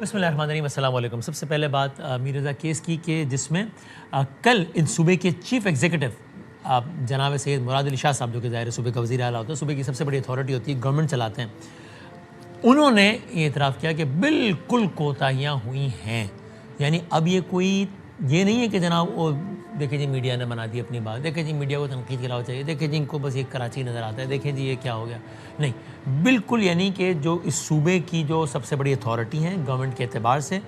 بسم اللہ الرحمن الرحیم، السلام علیکم۔ سب سے پہلے بات میر رضا کیس کی کہ جس میں کل ان صوبے کے چیف ایگزیکٹو جناب سید مراد علی شاہ صاحب، جو کہ ظاہر صوبے کا وزیر اعلیٰ ہوتا ہے، صوبے کی سب سے بڑی اتھارٹی ہوتی ہے، گورنمنٹ چلاتے ہیں، انہوں نے یہ اعتراف کیا کہ بالکل کوتاہیاں ہوئی ہیں۔ یعنی اب یہ کوئی یہ نہیں ہے کہ جناب وہ دیکھیں جی میڈیا نے بنا دی اپنی بات، دیکھیں جی میڈیا کو تنقید کے علاوہ چاہیے، دیکھیں جی ان کو بس یہ کراچی نظر آتا ہے، دیکھیں جی یہ کیا ہو گیا، نہیں بالکل۔ یعنی کہ جو اس صوبے کی جو سب سے بڑی اتھارٹی ہیں گورنمنٹ کے اعتبار سے،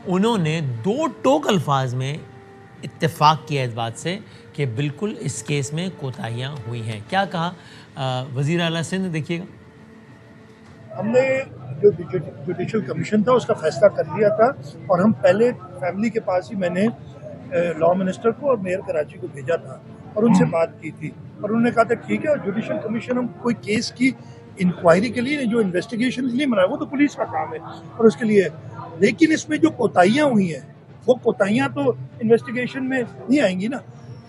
انہوں نے دو ٹوک الفاظ میں اتفاق کیا اس بات سے کہ بالکل اس کیس میں کوتاہیاں ہوئی ہیں۔ کیا کہا وزیر اعلیٰ سندھ، دیکھیے گا۔ ہم نے جو جوڈیشل کمیشن تھا اس کا فیصلہ کر لیا تھا، اور ہم پہلے فیملی کے پاس ہی میں نے لاء منسٹر کو اور میئر کراچی کو بھیجا تھا اور ان سے بات کی تھی، اور انہوں نے کہا تھا ٹھیک ہے، اور جوڈیشل کمیشن ہم کوئی کیس کی انکوائری کے لیے جو انویسٹیگیشن نہیں بنایا، وہ تو پولیس کا کام ہے اور اس کے لیے، لیکن اس میں جو کوتاہیاں ہوئی ہیں وہ کوتاہیاں تو انویسٹیگیشن میں نہیں آئیں گی نا۔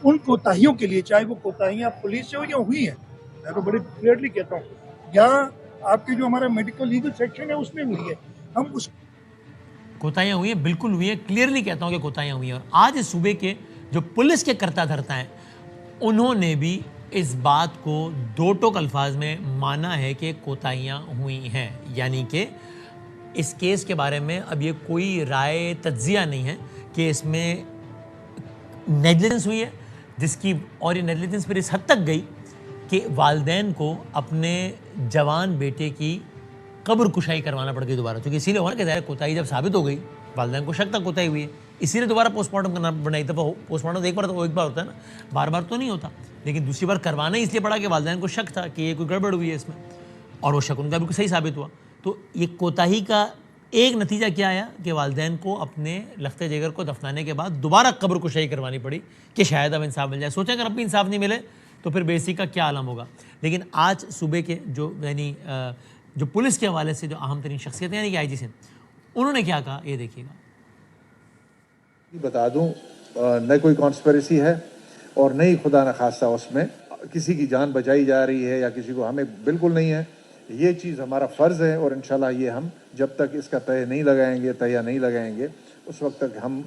ان کوتاہیوں کے لیے، چاہے وہ کوتاہیاں پولیس سے ہو یا ہوئی ہیں، میں تو بڑی کلیئرلی کہتا ہوں، یہاں آپ کی جو ہمارا میڈیکل لیگل سیکشن ہے اس میں ہوئی ہے، ہم اس کوتاہیاں ہوئی ہیں، بالکل ہوئی ہیں، کلیئرلی کہتا ہوں کہ کوتاہیاں ہوئی ہیں۔ اور آج اس صوبے کے جو پولیس کے کرتا دھرتا ہیں، انہوں نے بھی اس بات کو دو ٹوک الفاظ میں مانا ہے کہ کوتاہیاں ہوئی ہیں۔ یعنی کہ اس کیس کے بارے میں اب یہ کوئی رائے تجزیہ نہیں ہے کہ اس میں نیگلیجنس ہوئی ہے، جس کی، اور یہ نیگلیجنس پھر اس حد تک گئی کہ والدین کو اپنے جوان بیٹے کی قبر کشائی کروانا پڑ گئی دوبارہ، چونکہ اسی لیے ہوا کہ ظاہر کوتاہی جب ثابت ہو گئی، والدین کو شک تک کوتاہی ہوئی ہے، اسی لیے دوبارہ پوسٹ مارٹم کرنا پڑا۔ ایک دفعہ پوسٹ مارٹم ایک بار ہوتا ہے نا، بار بار تو نہیں ہوتا، لیکن دوسری بار کروانا اس لیے پڑا کہ والدین کو شک تھا کہ یہ کوئی گڑبڑ ہوئی ہے اس میں، اور وہ شک ان کا بالکل صحیح ثابت ہوا۔ تو یہ کوتاہی کا ایک نتیجہ کیا آیا کہ والدین کو اپنے لخت جگر کو دفنانے کے بعد دوبارہ قبر کشائی کروانی پڑی کہ شاید اب انصاف مل جائے۔ سوچیں اگر اب بھی انصاف نہیں ملے تو پھر بیسی کا کیا عالم ہوگا۔ لیکن آج صوبے کے جو پولیس کے حوالے سے جو اہم ترین شخصیت یعنی کہ آئی جی سے، انہوں نے کیا کہا، یہ دیکھیے گا۔ بتا دوں، نہ کوئی کانسپریسی ہے اور نہ ہی خدا نخواستہ اس میں کسی کی جان بچائی جا رہی ہے یا کسی کو، ہمیں بالکل نہیں ہے۔ یہ چیز ہمارا فرض ہے، اور انشاءاللہ یہ ہم جب تک اس کا تہیہ نہیں لگائیں گے اس وقت تک ہم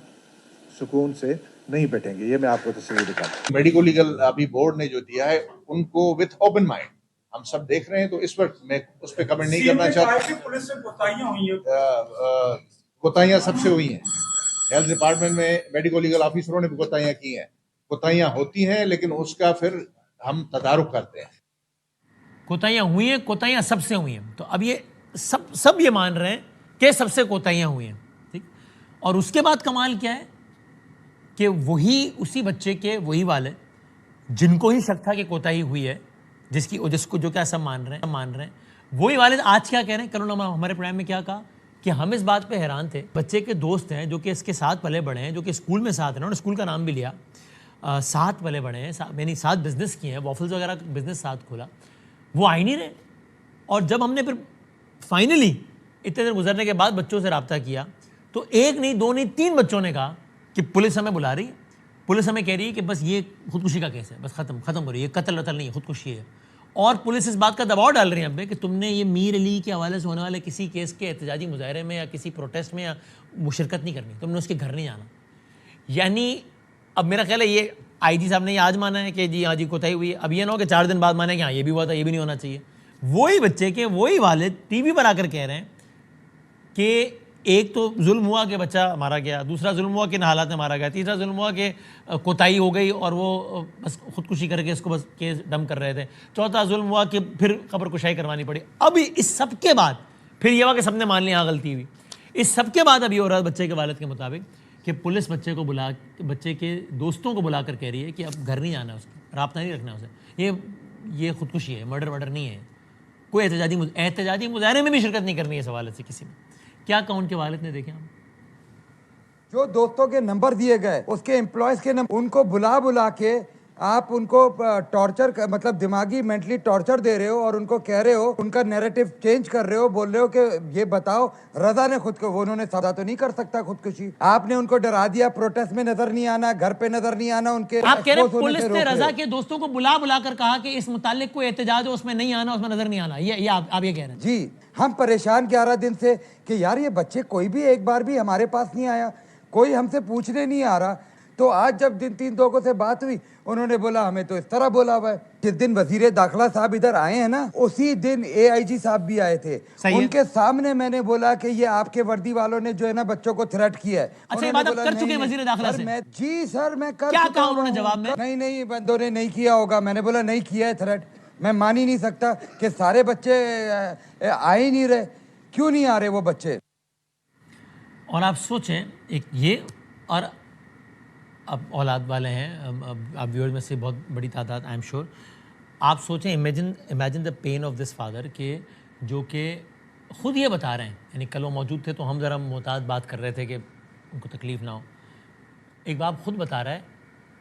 سکون سے نہیں بیٹھیں گے۔ یہ میں آپ کو تصویر دکھاتا ہوں۔ میڈیکل لیگل ابھی بورڈ نے جو دیا ہے ان کو وتھ اوپن مائنڈ ہم سب دیکھ رہے ہیں، تو اس وقت میں اس پہ کمنٹ نہیں کرنا چاہتا۔ پولیس سے کوتاہیاں ہوئی ہیں، کوتاہیاں سب سے ہوئی ہیں، ہیلتھ ڈپارٹمنٹ میں میڈیکل لیگل آفیسروں نے بھی کوتاہیاں کی ہیں، کوتاہیاں ہوتی ہیں، لیکن اس کا پھر ہم تدارک کرتے ہیں۔ کوتاہیاں ہوئی ہیں، کوتاہیاں سب سے ہوئی ہیں، تو اب یہ سب یہ مان رہے ہیں کہ سب سے کوتاہیاں ہوئی ہیں، ٹھیک۔ اور اس کے بعد کمال کیا ہے کہ اسی بچے کے وہی والد جن کو ہی شک تھا کہ کوتاہی ہوئی ہے، جس کو جو کیا سب مان رہے ہیں، وہی والد آج کیا کہہ رہے ہیں۔ کل انہوں نے ہمارے پروگرام میں کیا کہا کہ ہم اس بات پہ حیران تھے، بچے کے دوست ہیں جو کہ اس کے ساتھ پلے بڑے ہیں، جو کہ اسکول میں ساتھ ہیں، انہوں نے اسکول کا نام بھی لیا، ساتھ پلے بڑے ہیں، یعنی ساتھ بزنس کیے ہیں، وافلز وغیرہ بزنس ساتھ کھولا، وہ آ ہی نہیں رہے۔ اور جب ہم نے پھر فائنلی اتنے دن گزرنے کے بعد بچوں سے رابطہ کیا تو ایک نہیں، دو نہیں، 3 بچوں نے کہا کہ پولیس ہمیں بلا رہی ہے، پولیس ہمیں کہہ رہی ہے کہ بس یہ خودکشی کا کیس ہے، بس ختم کرو، یہ قتل نہیں ہے، خودکشی ہے۔ اور پولیس اس بات کا دباؤ ڈال رہی ہے ہم پہ کہ تم نے یہ میر علی کے حوالے سے ہونے والے کسی کیس کے احتجاجی مظاہرے میں یا کسی پروٹیسٹ میں یا شرکت نہیں کرنی، تم نے اس کے گھر نہیں جانا۔ یعنی اب میرا خیال ہے یہ آئی جی صاحب نے یہ آج مانا ہے کہ جی ہاں جی کوتاہی ہوئی ہے، اب یہ نہ ہو کہ 4 دن بعد مانے کہ ہاں یہ بھی ہوا تھا، یہ بھی نہیں ہونا چاہیے۔ وہی بچے کے وہی والد ٹی وی پر آ کر کہہ رہے ہیں کہ ایک تو ظلم ہوا کہ بچہ مارا گیا، دوسرا ظلم ہوا کہ ان حالات میں مارا گیا، تیسرا ظلم ہوا کہ کوتاہی ہو گئی اور وہ بس خودکشی کر کے اس کو بس کیس ڈم کر رہے تھے، چوتھا ظلم ہوا کہ پھر قبر کشائی کروانی پڑی۔ اب اس سب کے بعد پھر یہ ہوا کہ سب نے مان لیا غلطی ہوئی۔ اس سب کے بعد اب یہ ہو رہا ہے بچے کے والد کے مطابق کہ پولیس بچے کے دوستوں کو بلا کر کہہ رہی ہے کہ اب گھر نہیں جانا ہے، اس کو رابطہ نہیں رکھنا ہے اسے، یہ خودکشی ہے، مرڈر نہیں ہے، کوئی احتجاجی مظاہرے میں بھی شرکت نہیں کرنی ہے اس حوالے سے کسی میں۔ کیا کہا ان کے والد نے، دیکھیں ہم۔ جو دوستوں کے نمبر دیے گئے، اس کے امپلائز کے نمبر، ان کو بلا کے آپ ان کو ٹارچر مطلب دماغی مینٹلی ٹارچر دے رہے ہو اور ان کو کہہ رہے ہو, ان کا نیریٹو چینج کر رہے ہو, بول رہے ہو کہ یہ بتاؤ رضا نے خود کو, انہوں نے سزا تو نہیں کر سکتا خودکشی, آپ نے ان کو ڈرا دیا, پروٹیسٹ میں نظر نہیں آنا, گھر پہ نظر نہیں آنا ان کے. آپ کہہ رہے ہیں پولیس نے رضا کے دوستوں کو بلا بلا کر کہا کہ اس متعلق کوئی احتجاج ہو اس میں نہیں آنا, اس میں نظر نہیں آنا, یہ آپ یہ کہہ رہے ہیں. جی ہم پریشان 11 دن سے کہ یار یہ بچے کوئی بھی ایک بار بھی ہمارے پاس نہیں آیا, کوئی ہم سے پوچھنے نہیں آ رہا. تو آج جب 3 لوگوں سے بات ہوئی انہوں نے بولا ہمیں تو اس طرح بولا ہوا ہے. جس دن وزیر داخلہ صاحب ادھر آئے ہیں نا, اسی دن AIG صاحب بھی آئے تھے. ان کے سامنے میں نے بولا کہ یہ آپ کے وردی والوں نے جو ہے نا بچوں کو تھریٹ کیا ہے. اچھا یہ بات آپ کر چکے ہیں وزیر داخلہ سے؟ جی سر میں کر کیا چکا کہا ہوں. انہوں نے جواب میں؟ نہیں بندوں نے نہیں کیا ہوگا. میں نے بولا نہیں کیا ہے تھریٹ. میں مان ہی نہیں سکتا کہ سارے بچے آ ہی نہیں رہے. کیوں نہیں آ رہے وہ بچے؟ اور آپ سوچیں ایک یہ, اور اب اولاد والے ہیں, اب ویورز میں سے بہت بڑی تعداد آئی ایم شیور, آپ سوچیں imagine the pain of this father کہ جو کہ خود یہ بتا رہے ہیں, یعنی کل وہ موجود تھے تو ہم ذرا محتاط بات کر رہے تھے کہ ان کو تکلیف نہ ہو. ایک باپ خود بتا رہا ہے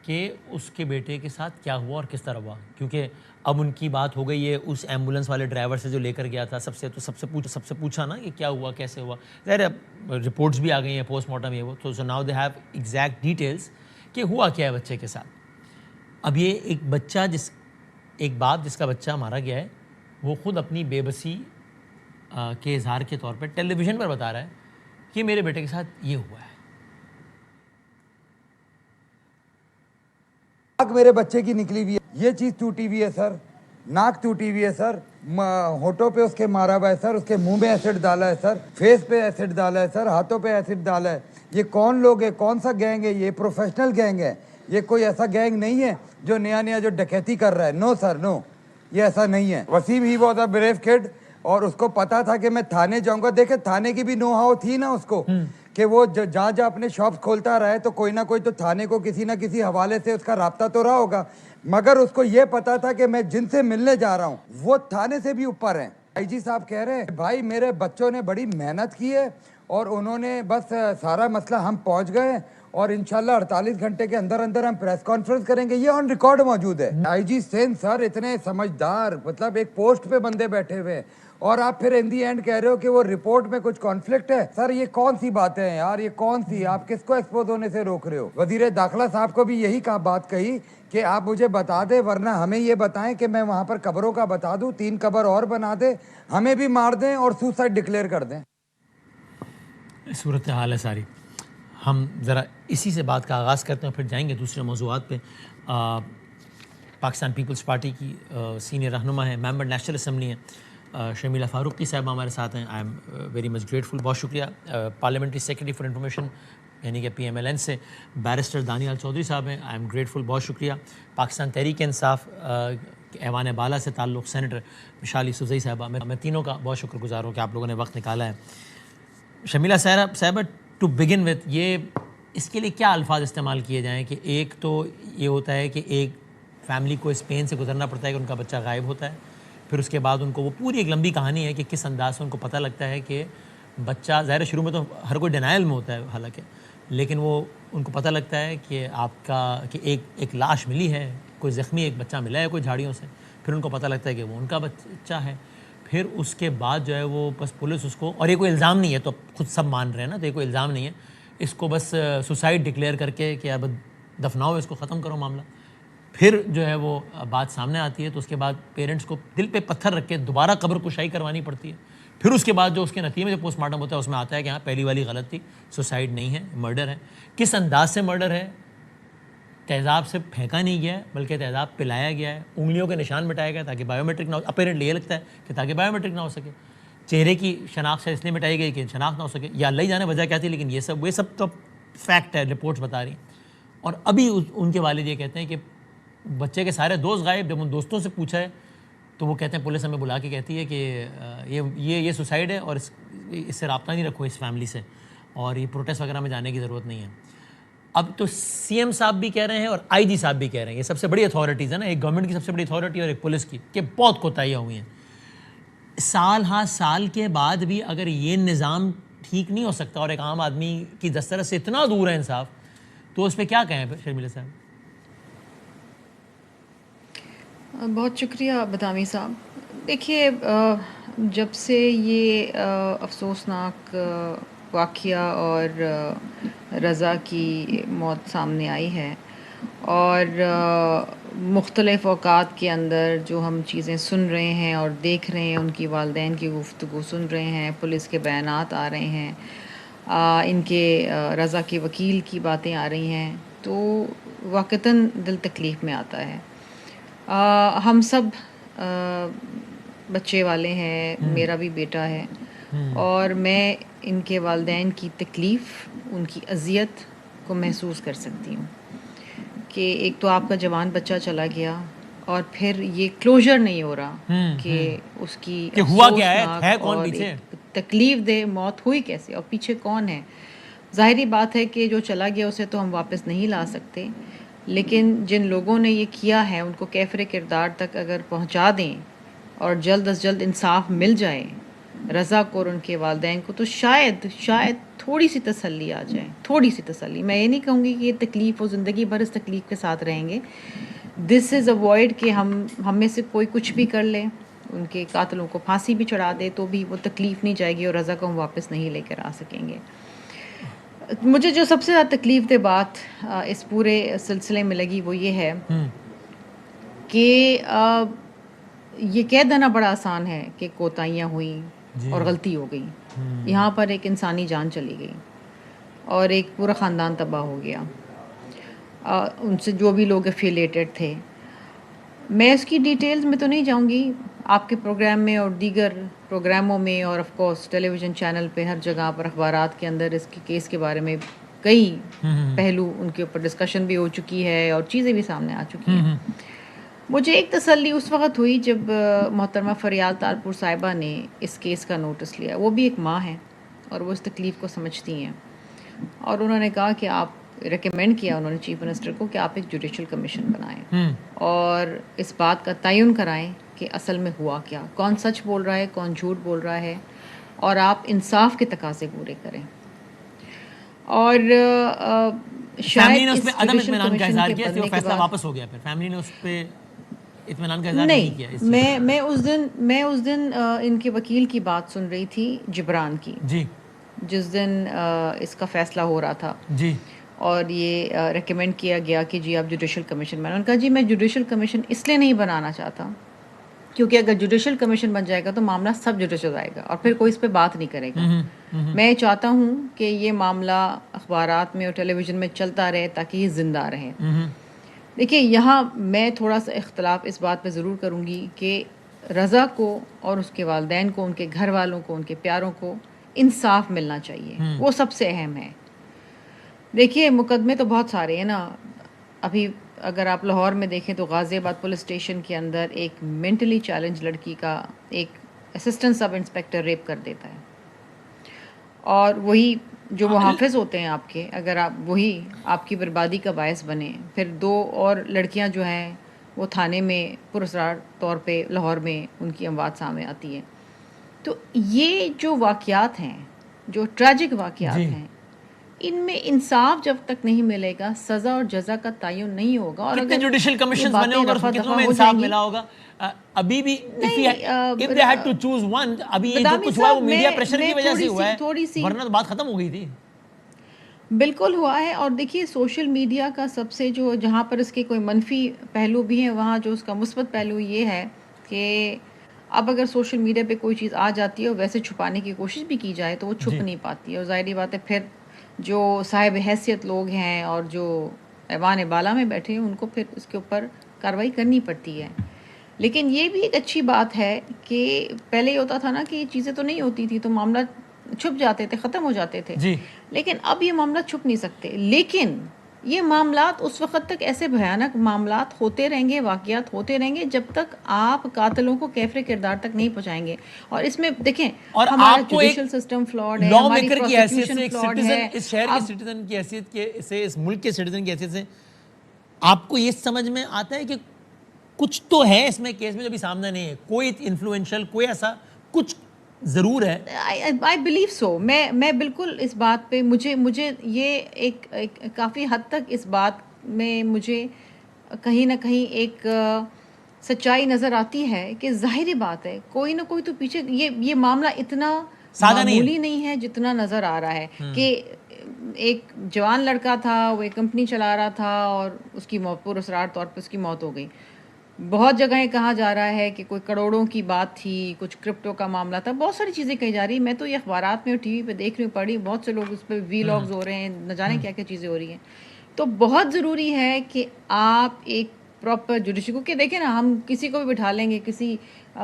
کہ اس کے بیٹے کے ساتھ کیا ہوا اور کس طرح ہوا, کیونکہ اب ان کی بات ہو گئی ہے اس ایمبولینس والے ڈرائیور سے جو لے کر گیا تھا, سب سے پوچھا نا کہ کیا ہوا کیسے ہوا. ظاہر رپورٹس بھی آ گئی ہیں, پوسٹ مارٹم یہ وہ, تو so now they have exact details کہ ہوا کیا ہے بچے کے ساتھ. اب یہ ایک بچہ ایک باپ جس کا بچہ مارا گیا ہے, وہ خود اپنی بے بسی کے اظہار کے طور پہ ٹیلی ویژن پر بتا رہا ہے کہ میرے بیٹے کے ساتھ یہ ہوا ہے. ناک میرے بچے کی نکلی ہوئی ہے, یہ چیز ٹوٹی ہوئی ہے سر, ناک ٹوٹی ہوئی ہے سر, ہونٹوں پہ اس کے مارا ہوا ہے سر, اس کے منہ میں ایسڈ ڈالا ہے سر, فیس پہ ایسڈ ڈالا ہے سر, ہاتھوں پہ ایسڈ ڈالا ہے. یہ کون لوگ ہیں, کون سا گینگ ہے؟ یہ پروفیشنل گینگ ہے, یہ کوئی ایسا گینگ نہیں ہے جو نیا جو ڈکیتی کر رہا ہے. نو سر نو, یہ ایسا نہیں ہے. Waseem he was a brave kid, اور اس کو پتا تھا کہ میں تھانے جاؤں گا. دیکھیں تھانے کی بھی نو ہاؤ تھی نا اس کو, کہ وہ جہاں اپنے شاپس کھولتا رہا ہے تو کوئی نہ کوئی تو تھانے کو کسی نہ کسی حوالے سے اس کا رابطہ تو رہا ہوگا. مگر اس کو یہ پتا تھا کہ میں جن سے ملنے جا رہا ہوں وہ تھانے سے بھی اوپر ہیں. IG صاحب کہہ رہے ہیں بھائی میرے بچوں نے بڑی محنت کی ہے اور انہوں نے بس سارا مسئلہ ہم پہنچ گئے اور انشاءاللہ 48 گھنٹے کے اندر ہم پریس کانفرنس کریں گے. یہ آن ریکارڈ موجود ہے. IG سین سر اتنے سمجھدار, مطلب ایک پوسٹ پہ بندے بیٹھے ہوئے, اور آپ پھر ان دی اینڈ کہہ رہے ہو کہ وہ رپورٹ میں کچھ کانفلکٹ ہے. سر یہ کون سی باتیں ہیں یار, یہ کون سی, آپ کس کو ایکسپوز ہونے سے روک رہے ہو؟ وزیر داخلہ صاحب کو بھی یہی بات کہی کہ آپ مجھے بتا دیں, ورنہ ہمیں یہ بتائیں کہ میں وہاں پر قبروں کا بتا دوں, 3 قبر اور بنا دیں, ہمیں بھی مار دیں اور سوسائڈ ڈکلیئر کر دیں. صورتحال ہے ساری. ہم ذرا اسی سے بات کا آغاز کرتے ہیں, پھر جائیں گے دوسرے موضوعات پہ. پاکستان پیپلز پارٹی کی سینئر رہنما ہے, ممبر نیشنل اسمبلی ہیں, شمیلہ فاروقی صاحبہ ہمارے ساتھ ہیں. I am very much grateful, بہت شکریہ. پارلیمنٹری سیکرٹری فار انفارمیشن یعنی کہ PMLN سے بیرسٹر دانیال چودھری صاحب ہیں, آئی ایم گریٹفل, بہت شکریہ. پاکستان تحریک انصاف ایوان بالا سے تعلق سینیٹر مشال یوسفزئی صاحبہ, میں تینوں کا بہت شکر گزار ہوں کہ آپ لوگوں نے وقت نکالا ہے. شمیلہ صاحبہ, ٹو بگن وتھ, یہ اس کے لیے کیا الفاظ استعمال کیے جائیں؟ کہ ایک تو یہ ہوتا ہے کہ ایک فیملی کو اس پین سے گزرنا پڑتا ہے کہ ان کا بچہ غائب ہوتا ہے, پھر اس کے بعد ان کو وہ پوری ایک لمبی کہانی ہے کہ کس انداز سے ان کو پتہ لگتا ہے کہ بچہ, ظاہر شروع میں تو ہر کوئی ڈینائل میں ہوتا ہے حالانکہ, لیکن وہ ان کو پتہ لگتا ہے کہ آپ کا کہ ایک لاش ملی ہے, کوئی زخمی ایک بچہ ملا ہے کوئی جھاڑیوں سے, پھر ان کو پتہ لگتا ہے کہ وہ ان کا بچہ ہے. پھر اس کے بعد جو ہے وہ بس پولیس اس کو, اور یہ کوئی الزام نہیں ہے تو خود سب مان رہے ہیں نا, تو یہ کوئی الزام نہیں ہے, اس کو بس سوسائڈ ڈکلیئر کر کے کہ اب دفناؤ اس کو, ختم کرو معاملہ. پھر جو ہے وہ بات سامنے آتی ہے تو اس کے بعد پیرنٹس کو دل پہ پتھر رکھ کے دوبارہ قبر کشائی کروانی پڑتی ہے. پھر اس کے بعد جو اس کے نتیجے میں جو پوسٹ مارٹم ہوتا ہے اس میں آتا ہے کہ ہاں پہلی والی غلط تھی, سوسائڈ نہیں ہے, مرڈر ہے. کس انداز سے مرڈر ہے؟ تیزاب سے پھینکا نہیں گیا ہے بلکہ تیزاب پلایا گیا ہے, انگلیوں کے نشان مٹائے گئے تاکہ بایو میٹرک نہ ہو, اپیرنٹلی یہ لگتا ہے کہ تاکہ بایو میٹرک نہ ہو سکے, چہرے کی شناخت سے اس لیے مٹائی گئی کہ شناخت نہ ہو سکے, یا اللہ ہی جانے وجہ کیا تھی, لیکن یہ سب تو فیکٹ ہے, رپورٹس بتا رہی ہیں. اور ابھی ان کے والد یہ کہتے ہیں کہ بچے کے سارے دوست غائب. جب ان دوستوں سے پوچھا ہے تو وہ کہتے ہیں, پولیس ہمیں بلا کے کہتی ہے کہ یہ سوسائڈ ہے اور اس سے رابطہ نہیں رکھو اس فیملی سے, اور یہ پروٹیسٹ وغیرہ میں جانے کی ضرورت نہیں ہے. اب تو CM صاحب بھی کہہ رہے ہیں اور IG صاحب بھی کہہ رہے ہیں, یہ سب سے بڑی اتھارٹیز ہیں نا, ایک گورنمنٹ کی سب سے بڑی اتھارٹی اور ایک پولیس کی, کہ بہت کوتاہیاں ہوئی ہیں. سال ہاں سال کے بعد بھی اگر یہ نظام ٹھیک نہیں ہو سکتا اور ایک عام آدمی کی دسترس سے اتنا دور ہے انصاف, تو اس پہ کیا کہیں پھر شرمیلا صاحب؟ بہت شکریہ بدامی صاحب. دیکھیے جب سے یہ افسوسناک واقعہ اور رضا کی موت سامنے آئی ہے اور مختلف اوقات کے اندر جو ہم چیزیں سن رہے ہیں اور دیکھ رہے ہیں، ان کی والدین کی گفتگو سن رہے ہیں، پولیس کے بیانات آ رہے ہیں، ان کے رضا کے وکیل کی باتیں آ رہی ہیں، تو واقعتاً دل تکلیف میں آتا ہے. ہم سب بچے والے ہیں، میرا بھی بیٹا ہے، اور میں ان کے والدین کی تکلیف، ان کی اذیت کو محسوس کر سکتی ہوں کہ ایک تو آپ کا جوان بچہ چلا گیا اور پھر یہ کلوجر نہیں ہو رہا کہ اس کی کہ ہوا کیا ہے افسوسناک کون اور پیچھے. ایک تکلیف دہ موت ہوئی کیسے اور پیچھے کون ہے. ظاہری بات ہے کہ جو چلا گیا اسے تو ہم واپس نہیں لا سکتے، لیکن جن لوگوں نے یہ کیا ہے ان کو کیفر کردار تک اگر پہنچا دیں اور جلد از جلد انصاف مل جائے رضا کو اور ان کے والدین کو، تو شاید تھوڑی سی تسلی آ جائے، تھوڑی سی تسلی. میں یہ نہیں کہوں گی کہ یہ تکلیف وہ زندگی بھر اس تکلیف کے ساتھ رہیں گے. دس از اوائڈ کہ ہم میں سے کوئی کچھ بھی کر لے، ان کے قاتلوں کو پھانسی بھی چڑھا دے تو بھی وہ تکلیف نہیں جائے گی اور رضا کو ہم واپس نہیں لے کر آ سکیں گے. مجھے جو سب سے زیادہ تکلیف دہ بات اس پورے سلسلے میں لگی وہ یہ ہے کہ یہ کہہ دینا بڑا آسان ہے کہ کوتاہیاں ہوئیں اور غلطی ہو گئی. یہاں پر ایک انسانی جان چلی گئی اور ایک پورا خاندان تباہ ہو گیا، ان سے جو بھی لوگ افیلیٹڈ تھے. میں اس کی ڈیٹیلز میں تو نہیں جاؤں گی، آپ کے پروگرام میں اور دیگر پروگراموں میں اور of course television channel پہ ہر جگہ پر اخبارات کے اندر اس کے کیس کے بارے میں کئی پہلو ان کے اوپر ڈسکشن بھی ہو چکی ہے اور چیزیں بھی سامنے آ چکی ہیں. مجھے ایک تسلی اس وقت ہوئی جب محترمہ فریال تالپور صاحبہ نے اس کیس کا نوٹس لیا. وہ بھی ایک ماں ہیں اور وہ اس تکلیف کو سمجھتی ہیں، اور انہوں نے کہا کہ آپ ریکمینڈ کیا انہوں نے چیف منسٹر کو کہ آپ ایک جوڈیشل کمیشن بنائیں اور اس بات کا تعین کرائیں کہ اصل میں ہوا کیا، کون سچ بول رہا ہے، کون جھوٹ بول رہا ہے، اور آپ انصاف کے تقاضے پورے کریں. اور فیملی نے شاید اس پہ اس عدم جوڈیشل اطمینان کا کمیشن اظہار کے کیا، اس لیے وہ بننے کے فیصلہ بعد واپس ہو گیا. پھر فیملی نے اس پہ اطمینان کا اظہار نہیں کیا. میں اس دن ان کے وکیل کی بات سن رہی تھی، جبران کی، جی جس دن اس کا فیصلہ ہو رہا تھا جی اور یہ ریکمینڈ کیا گیا کہ جی آپ جوڈیشل کمیشن بنائیں. انہوں نے کہا جی میں جوڈیشل کمیشن اس لیے نہیں بنانا چاہتا کیونکہ اگر جوڈیشل کمیشن بن جائے گا تو معاملہ سب جوڈیشل جائے گا اور پھر کوئی اس پہ بات نہیں کرے گا. میں چاہتا ہوں کہ یہ معاملہ اخبارات میں اور ٹیلی ویژن میں چلتا رہے تاکہ یہ زندہ رہے. دیکھیے یہاں میں تھوڑا سا اختلاف اس بات پہ ضرور کروں گی کہ رضا کو اور اس کے والدین کو، ان کے گھر والوں کو، ان کے پیاروں کو انصاف ملنا چاہیے، وہ سب سے اہم ہے. دیکھیے مقدمے تو بہت سارے ہیں نا. ابھی اگر آپ لاہور میں دیکھیں تو غازی آباد پولیس اسٹیشن کے اندر ایک مینٹلی چیلنج لڑکی کا ایک اسسٹنٹ سب انسپیکٹر ریپ کر دیتا ہے، اور وہی جو محافظ ہوتے ہیں آپ کے، اگر آپ وہی آپ کی بربادی کا باعث بنے. پھر 2 اور لڑکیاں جو ہیں وہ تھانے میں پراسرار طور پہ لاہور میں ان کی اموات سامنے آتی ہیں. تو یہ جو واقعات ہیں، جو ٹریجک واقعات ہیں، ان میں انصاف جب تک نہیں ملے گا، سزا اور جزا کا تعین نہیں ہوگا. اور کتنے اگر جوڈیشل کمیشنز بنے ہوں گے اور اس میں کتنوں میں انصاف ملا ہوگا؟ ابھی بھی if they had to choose one، ابھی یہ جو کچھ ہوا ہے وہ میڈیا پریشر کی وجہ سے ہوا ہے، ورنہ تو بات ختم ہو گئی تھی. بالکل ہوا ہے. اور دیکھیے سوشل میڈیا کا سب سے جو جہاں پر اس کے کوئی منفی پہلو بھی ہیں، وہاں جو اس کا مثبت پہلو یہ ہے کہ اب اگر سوشل میڈیا پہ کوئی چیز آ جاتی ہے اور ویسے چھپانے کی کوشش بھی کی جائے تو وہ چھپ نہیں پاتی ہے. اور ظاہری بات ہے پھر جو صاحب حیثیت لوگ ہیں اور جو ایوان بالا میں بیٹھے ہیں ان کو پھر اس کے اوپر کارروائی کرنی پڑتی ہے. لیکن یہ بھی ایک اچھی بات ہے کہ پہلے یہ ہوتا تھا نا کہ یہ چیزیں تو نہیں ہوتی تھی تو معاملہ چھپ جاتے تھے، ختم ہو جاتے تھے. لیکن اب یہ معاملات چھپ نہیں سکتے. لیکن یہ معاملات اس وقت تک ایسے بھیانک معاملات ہوتے رہیں گے، واقعات ہوتے رہیں گے جب تک آپ قاتلوں کو کیفر کردار تک نہیں پہنچائیں گے. اور اس میں دیکھیں اور ہمارا آپ کو جوڈیشل سسٹم فلاڈ ہے، لا ہماری میکر کی حیثیت سے، پروسیکیوشن ایک فلاڈ سٹیزن، ہے. اس شہر کے سٹیزن کی حیثیت سے، اس ملک کے سٹیزن کی حیثیت سے آپ کو یہ سمجھ میں آتا ہے کہ کچھ تو ہے اس میں کیس میں جو بھی سامنے نہیں ہے، کوئی انفلوئنشل، کوئی ایسا کچھ ضرور ہے. I believe so. میں بالکل اس بات پہ مجھے یہ ایک کافی حد تک اس بات میں مجھے کہیں نہ کہیں ایک سچائی نظر آتی ہے کہ ظاہری بات ہے کوئی نہ کوئی تو پیچھے یہ معاملہ اتنا سادہ نہیں ہے. معمولی نہیں ہے جتنا نظر آ رہا ہے کہ ایک جوان لڑکا تھا وہ ایک کمپنی چلا رہا تھا اور اس کی پراسرار طور پہ اس کی موت ہو گئی. بہت جگہیں کہا جا رہا ہے کہ کوئی کروڑوں کی بات تھی, کچھ کرپٹو کا معاملہ تھا, بہت ساری چیزیں کہی جا رہی ہیں. میں تو یہ اخبارات میں اور ٹی وی پہ دیکھ رہی ہوں, پڑھ رہی ہوں, بہت سے لوگ اس پہ وی لاگز ہو رہے ہیں, نہ جانے کیا کیا چیزیں ہو رہی ہیں. تو بہت ضروری ہے کہ آپ ایک پراپر جوڈیشل, کیونکہ دیکھیں نا ہم کسی کو بھی بٹھا لیں گے, کسی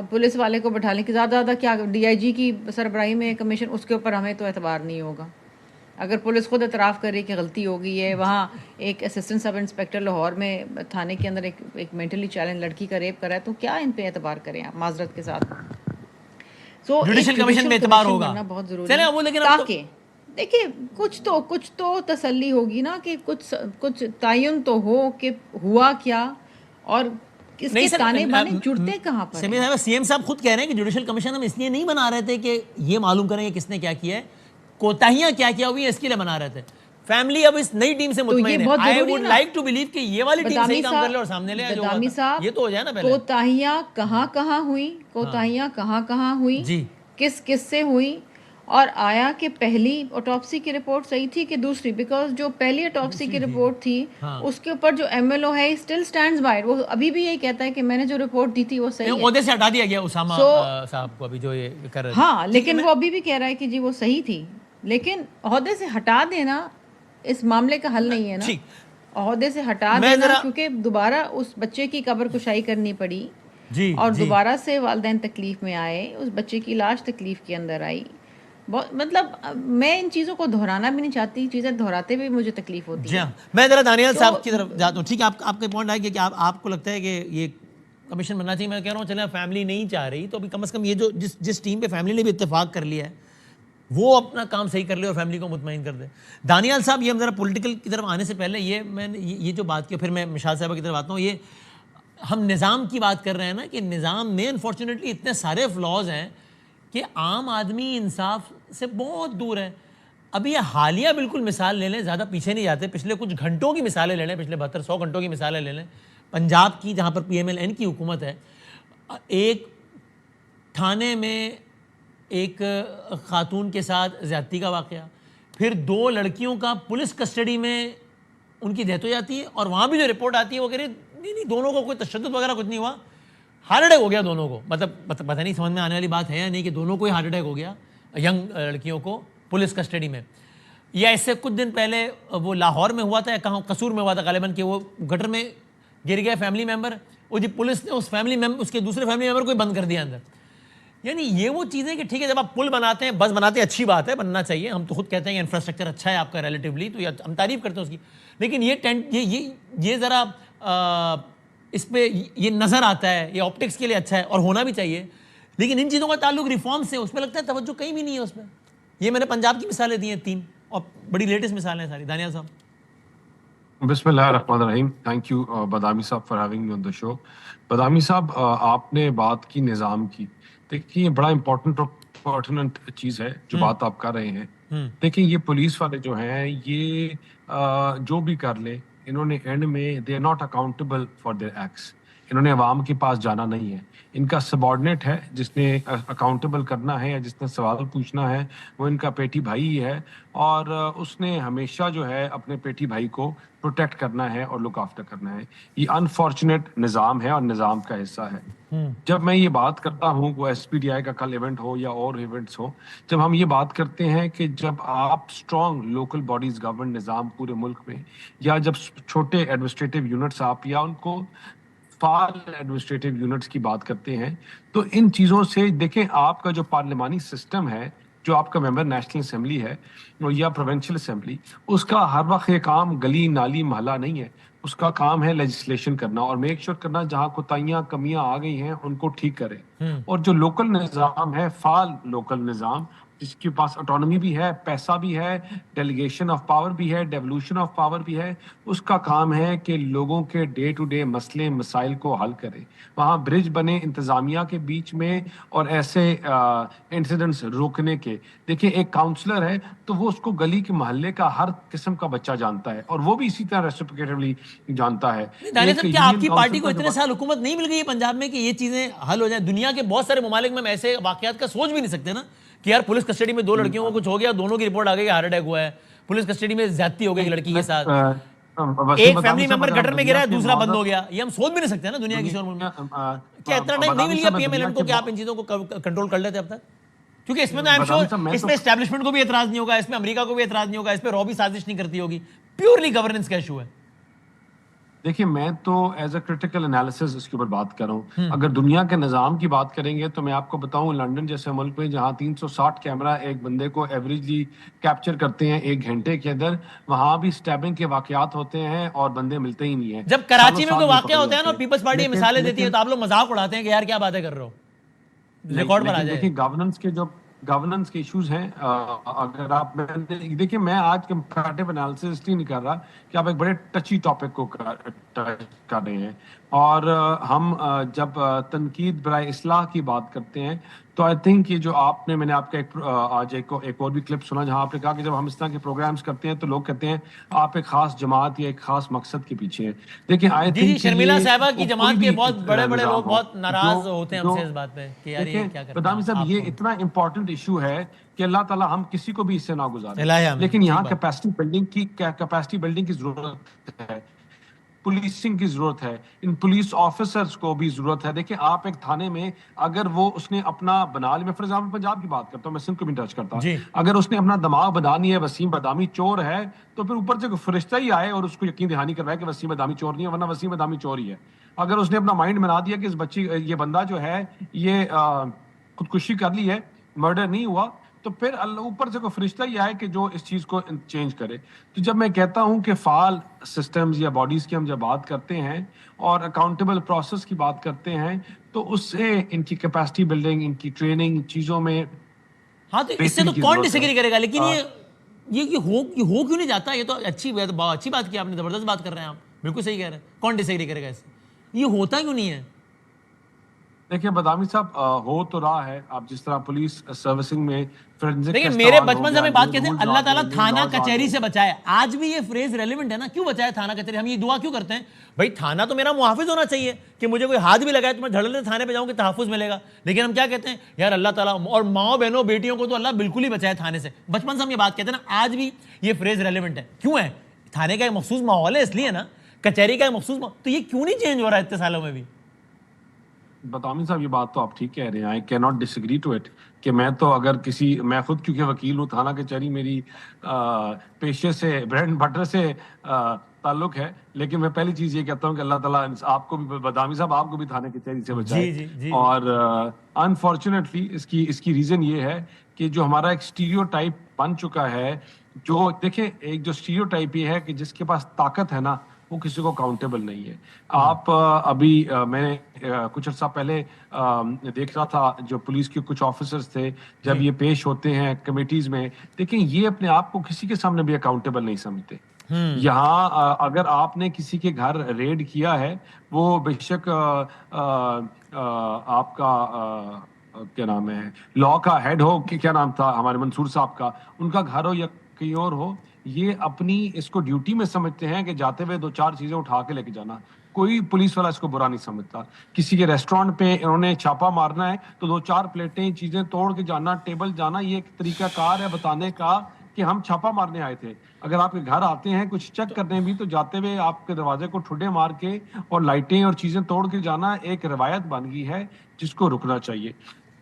پولیس والے کو بٹھا لیں کہ زیادہ زیادہ کیا ڈی آئی جی کی سربراہی میں کمیشن, اس کے اوپر ہمیں تو اعتبار نہیں ہوگا. اگر پولیس خود اعتراف کرے کہ غلطی ہو گئی ہے, وہاں ایک اسسٹنٹ سب انسپیکٹر لاہور میں تھانے کے اندر ایک مینٹلی چیلنج لڑکی کا ریپ کرا ہے, تو کیا ان پہ اعتبار کریں آپ معذرت کے ساتھ. سو جوڈیشل کمیشن میں اعتبار ہوگا بہت ضروری چلیں وہ, لیکن اب تو تاکہ دیکھیں کچھ تو تسلی ہوگی نا کہ کچھ تعین تو ہو کہ ہوا کیا اور اس کے تانے بانے جڑتے کہاں پر. سمیع صاحب, سی ایم صاحب خود کہہ رہے ہیں کہ جوڈیشل کمیشن ہم اس لیے نہیں بنا رہے تھے کہ یہ معلوم کریں کہ کس نے کیا کیا ہے, کوتاہیاں کیا کیا ہوئی ہیں اس کے لیے بنا رہے تھے. فیملی اب اس نئی ٹیم سے مطمئن ہے. I would like to believe کہ یہ والی ٹیم صحیح کام کر لے اور سامنے لے آئے جو بدامی صاحب, یہ تو ہو جائے نا پہلے. کوتاہیاں کہاں کہاں ہوئی, کوتاہیاں کہاں ہوئی, جی کس سے ہوئی, اور آیا کہ پہلی آٹوپسی کی رپورٹ صحیح تھی کہ دوسری, بیکاز جو پہلی آٹوپسی کی رپورٹ تھی اس کے اوپر جو ایم ایل او ہے اسٹل اسٹینڈز بائی, وہ ابھی بھی یہی کہتا ہے کہ میں نے جو رپورٹ دی تھی وہ صحیح ہے. عہدے سے ہٹا دیا گیا اسامہ صاحب کو ابھی جو یہ کر رہے تھے. ہاں, لیکن وہ ابھی بھی کہہ رہا ہے کہ جی وہ صحیح تھی, لیکن عہدے سے ہٹا دینا اس معاملے کا حل نہیں ہے نا. عہدے سے ہٹا دینا کیونکہ دوبارہ اس بچے کی قبر کشائی کرنی پڑی اور دوبارہ سے والدین تکلیف میں آئے, اس بچے کی لاش تکلیف کے اندر آئی. مطلب میں ان چیزوں کو دہرانا بھی نہیں چاہتی, چیزیں دہراتے بھی مجھے تکلیف ہوتی ہے. میں ذرا دانیال صاحب کی طرف جاتا ہوں. ٹھیک ہے, آپ کا پوائنٹ ہے کہ آپ کو لگتا ہے کہ یہ کمیشن بننا چاہیے. میں کہہ رہا ہوں چلیں فیملی نہیں چاہ رہی تو ابھی کم از کم یہ جو جس ٹیم پہ فیملی نے بھی اتفاق کر لیا ہے وہ اپنا کام صحیح کر لے اور فیملی کو مطمئن کر دے. دانیال صاحب, یہ ہم ذرا پولیٹیکل کی طرف آنے سے پہلے یہ جو بات کی, پھر میں مشال صاحبہ کی طرف آتا ہوں. یہ ہم نظام کی بات کر رہے ہیں نا کہ نظام میں انفارچونیٹلی اتنے سارے فلاز ہیں کہ عام آدمی انصاف سے بہت دور ہے. ابھی یہ حالیہ بالکل مثال لے لیں, زیادہ پیچھے نہیں جاتے, پچھلے کچھ گھنٹوں کی مثالیں لے لیں, پچھلے 7200 گھنٹوں کی مثالیں لے لیں. پنجاب کی جہاں پر PMLN کی حکومت ہے, ایک تھانے میں ایک خاتون کے ساتھ زیادتی کا واقعہ, پھر 2 لڑکیوں کا پولیس کسٹڈی میں ان کی ڈیتھ ہو جاتی ہے, اور وہاں بھی جو رپورٹ آتی ہے وہ کہہ رہی نہیں دونوں کو کوئی تشدد وغیرہ کچھ نہیں ہوا, ہارٹ اٹیک ہو گیا دونوں کو. مطلب پتہ نہیں سمجھ میں آنے والی بات ہے یا نہیں کہ دونوں کو ہی ہارٹ اٹیک ہو گیا, ینگ لڑکیوں کو پولیس کسٹڈی میں. یا اس سے کچھ دن پہلے وہ لاہور میں ہوا تھا یا کہاں قصور میں ہوا تھا غالباً, کہ وہ گٹر میں گر گیا فیملی ممبر, وہ جی پولیس نے اس کے دوسرے فیملی ممبر کو بند کر دیا اندر. یعنی یہ وہ چیزیں کہ ٹھیک ہے جب آپ پل بناتے ہیں, بس بناتے ہیں, اچھی بات ہے, بننا چاہیے, ہم تو خود کہتے ہیں کہ انفراسٹرکچر اچھا ہے آپ کا ریلیٹیولی, تو ہم تعریف کرتے ہیں اس کی, لیکن یہ ذرا اس پہ یہ نظر آتا ہے, یہ آپٹکس کے لیے اچھا ہے اور ہونا بھی چاہیے, لیکن ان چیزوں کا تعلق ریفارم سے, اس پہ لگتا ہے توجہ کہیں بھی نہیں ہے اس پہ. یہ میں نے پنجاب کی مثالیں دی ہیں 3, اور بڑی لیٹسٹ مثالیں ہیں ساری. دانیال صاحب. بسم اللہ الرحمن الرحیم. تھینک یو بدامی صاحب فار ہیونگ می آن دا شو. بدامی صاحب, آپ نے بات کی نظام کی. دیکھیں یہ بڑا امپورٹنٹ اور پرٹیننٹ چیز ہے جو بات آپ کر رہے ہیں. دیکھیں یہ پولیس والے جو ہیں یہ جو بھی کر لیں, انہوں نے اینڈ میں they are not accountable for their acts. انہوں نے عوام کے پاس جانا نہیں ہے. ان کا سبارڈنیٹ ہے جس نے اکاؤنٹیبل کرنا ہے یا جس نے سوال پوچھنا ہے, وہ ان کا پیٹی بھائی ہی ہے, اور اس نے ہمیشہ جو ہے اپنے پیٹی بھائی کو پروٹیکٹ کرنا ہے اور لک آفٹر کرنا ہے. یہ انفارچونیٹ نظام ہے اور نظام کا حصہ ہے. جب میں یہ بات کرتا ہوں وہ SPDI کا کل ایونٹ ہو یا اور ایونٹس ہو, جب ہم یہ بات کرتے ہیں کہ جب آپ اسٹرانگ لوکل باڈیز گورن نظام پورے ملک میں, یا جب چھوٹے ایڈمنسٹریٹو یونٹس آپ یا ان کو فعال ایڈمنسٹریٹو یونٹس کی بات کرتے ہیں, تو ان چیزوں سے دیکھیں آپ کا جو پارلیمانی سسٹم ہے, جو آپ کا ممبر نیشنل اسمبلی ہے یا پروونشل اسمبلی, اس کا ہر وقت یہ کام گلی نالی محلہ نہیں ہے. اس کا کام ہے لیجسلیشن کرنا اور میک شور کرنا جہاں کوتاہیاں کمیاں آ گئی ہیں ان کو ٹھیک کرے. اور جو لوکل نظام ہے، فعال لوکل نظام جس کے پاس اٹانومی بھی ہے، پیسہ بھی ہے، ڈیلیگیشن آف پاور بھی ہے، ڈیولوشن آف پاور بھی ہے، اس کا کام ہے کہ لوگوں کے ڈے ٹو ڈے مسئلے مسائل کو حل کرے، وہاں برج بنے انتظامیہ کے بیچ میں اور ایسے انسیڈنٹس روکنے کے. دیکھیں ایک کاؤنسلر ہے تو وہ اس کو گلی کے محلے کا ہر قسم کا بچہ جانتا ہے اور وہ بھی اسی طرح ریسپریکیٹولی جانتا ہے. دانیہ صاحب کیا آپ کی پارٹی کو اتنے سال حکومت نہیں مل گئی ہے پنجاب میں کہ یہ چیزیں حل ہو جائیں؟ دنیا کے بہت سارے ممالک میں ہم ایسے واقعات کا سوچ بھی نہیں سکتے نا کہ یار پولیس کسٹڈی میں 2 لڑکیوں کو کچھ ہو گیا، دونوں کی رپورٹ آ گئی کہ ہارٹ اٹیک ہوا ہے، پولیس کسٹڈی میں زیادتی ہو گئی لڑکی کے ساتھ، ایک فیملی ممبر گٹر میں گرا ہے دوسرا بند ہو گیا. یہ ہم سوچ بھی نہیں سکتے نا دنیا کی شور ملک میں. کیا اتنا ٹائم نہیں مل گیا پی ایم ایل این کو کہ آپ ان چیزوں کو کنٹرول کر لیتے اب تک؟ کیونکہ اس میں تو آئی ایم شیور اس میں اسٹیبلشمنٹ کو بھی اعتراض نہیں ہوگا، اس میں امریکہ کو بھی اعتراض نہیں ہوگا، اس پہ رو بھی سازش نہیں کرتی ہوگی، پیورلی گورننس کا ایشو ہے. دیکھیے میں تو ایز اے کریٹیکل انالیسس اس کے اوپر بات کر رہا ہوں. اگر دنیا کے نظام کی بات کریں گے تو میں آپ کو بتاؤں لنڈن جیسے ملک میں جہاں 360 کیمرہ ایک بندے کو ایوریجلی کیپچر کرتے ہیں 1 گھنٹے کے اندر، وہاں بھی اسٹیبنگ کے واقعات ہوتے ہیں اور بندے ملتے ہی نہیں ہیں. جب کراچی میں کوئی واقعہ ہوتا ہے نا پیپلز پارٹی مثالیں دیتی ہے تو آپ لوگ مذاق اڑاتے ہیں کہ یار کیا باتیں کر رہے ہو، ریکارڈ پر آ جائے. دیکھیں گورننس کے ایشوز ہیں. اگر آپ دیکھیں میں آج کمپیریٹیو انالیسس اس لیے نہیں کر رہا کہ آپ ایک بڑے ٹچی ٹاپک کو ٹچ کر رہے ہیں، اور ہم جب تنقید برائے اصلاح کی بات کرتے ہیں تو آئی تھنک یہ جو آپ نے، میں نے آپ کا آج ایک اور بھی کلپ سنا جہاں آپ نے کہا کہ جب ہم اس طرح کے پروگرامز کرتے ہیں تو لوگ کہتے ہیں آپ ایک خاص جماعت یا ایک خاص مقصد کے پیچھے ہیں. دیکھیں آئی تھنک شرمیلا صاحبہ کی جماعت کے بہت بڑے بڑے لوگ بہت ناراض ہوتے ہیں ہم سے اس بات پہ کہ یار یہ کیا کرتے ہیں. بدامی صاحب یہ اتنا امپورٹنٹ ایشو ہے کہ اللہ تعالیٰ ہم کسی کو بھی اس سے نہ گزارے، لیکن یہاں کیپیسٹی بلڈنگ کی ضرورت ہے، پولیسنگ کی ضرورت ہے، ان پولیس آفیسرز کو بھی ضرورت ہے. دیکھیں آپ ایک تھانے میں اگر وہ اس نے اپنا بنا لی، میں فار ایگزامپل پنجاب کی بات کرتا ہوں، میں سندھ کو بھی ٹچ کرتا ہوں، اگر اس نے اپنا دماغ بنا لیا ہے وسیم بدامی چور ہے تو پھر اوپر سے کوئی فرشتہ ہی آئے اور اس کو یقین دہانی کروائے کہ وسیم بدامی چور نہیں ہے، ورنہ وسیم بدامی چور ہی ہے. اگر اس نے اپنا مائنڈ بنا دیا کہ اس بچی یہ بندہ جو ہے یہ خودکشی کر لی ہے، مرڈر نہیں ہوا، تو پھر اللہ اوپر سے کوئی فرشتہ ہی آئے کہ جو اس چیز کو چینج کرے. تو جب میں کہتا ہوں کہ فعال سسٹمز یا باڈیز کی ہم جب بات کرتے ہیں اور اکاؤنٹیبل پروسیس کی بات کرتے ہیں تو اس سے ان کی کیپیسٹی بلڈنگ، ان کی ٹریننگ چیزوں میں ہاں تو اس سے تو کون ڈس ایگری کرے گا. لیکن یہ ہو کیوں نہیں جاتا؟ یہ تو اچھی بات کی آپ نے، زبردست بات کر رہے ہیں آپ، بالکل صحیح کہہ رہے ہیں. کون ڈس ایگری کرے گا اس سے؟ یہ ہوتا کیوں نہیں ہے؟ دیکھیں بدامی صاحب ہو تو رہا ہے، آپ جس طرح پولیس سروسنگ میں دیکھیں میرے بچپن سے ہمیں بات کہتے ہیں اللہ تعالیٰ تھانہ کچہری سے بچائے. آج بھی یہ فریز ریلیونٹ ہے نا، کیوں بچائے تھانہ کچہری؟ ہم یہ دعا کیوں کرتے ہیں؟ بھائی تھانہ تو میرا محافظ ہونا چاہیے کہ مجھے کوئی ہاتھ بھی لگائے تو میں دھڑلے تھانے پہ جاؤں کہ تحفظ ملے گا. لیکن ہم کیا کہتے ہیں یار اللہ تعالیٰ اور ماؤں بہنوں بیٹیوں کو تو اللہ بالکل ہی بچائے تھانے سے. بچپن سے ہم یہ بات کہتے ہیں نا، آج بھی یہ فریز ریلیونٹ ہے. کیوں ہے؟ تھانے کا ایک مخصوص ماحول ہے اس لیے نا، کچہری کا ایک مخصوص تو یہ کیوں نہیں چینج ہو رہا ہے اتنے سالوں میں بھی؟ بدامی صاحب یہ بات تو آپ ٹھیک کہہ رہے ہیں، I can not disagree to it کہ میں تو اگر میں خود کیونکہ وکیل ہوں، تھانہ کچہری میری پیشے سے بریڈ اینڈ بٹر سے تعلق ہے، لیکن میں پہلی چیز یہ کہتا ہوں کہ اللہ تعالیٰ آپ کو بھی، بدامی صاحب آپ کو بھی تھانہ کچہری سے بچائے. اور انفارچونیٹلی اس کی ریزن یہ ہے کہ جو ہمارا ایک اسٹیریو ٹائپ بن چکا ہے، جو دیکھیں ایک جو اسٹیریو ٹائپ یہ ہے کہ جس کے پاس طاقت ہے نا وہ کسی کو اکاؤنٹیبل نہیں ہے. آپ ابھی میں کچھ عرصہ پہلے دیکھ رہا تھا جو پولیس کے کچھ آفیسرز تھے جب یہ پیش ہوتے ہیں کمیٹیز میں، دیکھیں یہ اپنے آپ کو کسی کے سامنے بھی اکاؤنٹیبل نہیں سمجھتے. یہاں اگر آپ نے کسی کے گھر ریڈ کیا ہے، وہ بے شک آپ کا کیا نام ہے لا کا ہیڈ ہو کہ کیا نام تھا ہمارے منصور صاحب کا، ان کا گھر ہو یا کہیں اور ہو، یہ اپنی اس کو ڈیوٹی میں سمجھتے ہیں کہ جاتے ہوئے 2-4 چیزیں اٹھا کے لے کے جانا. کوئی پولیس والا اس کو برا نہیں سمجھتا. کسی کے ریسٹورینٹ پہ انہوں نے چھاپا مارنا ہے تو 2-4 پلیٹیں چیزیں توڑ کے جانا، ٹیبل جانا، یہ ایک طریقہ کار ہے بتانے کا کہ ہم چھاپا مارنے آئے تھے. اگر آپ کے گھر آتے ہیں کچھ چیک کرنے بھی تو جاتے ہوئے آپ کے دروازے کو ٹھڈے مار کے اور لائٹیں اور چیزیں توڑ کے جانا ایک روایت بن گئی ہے جس کو رکنا چاہیے.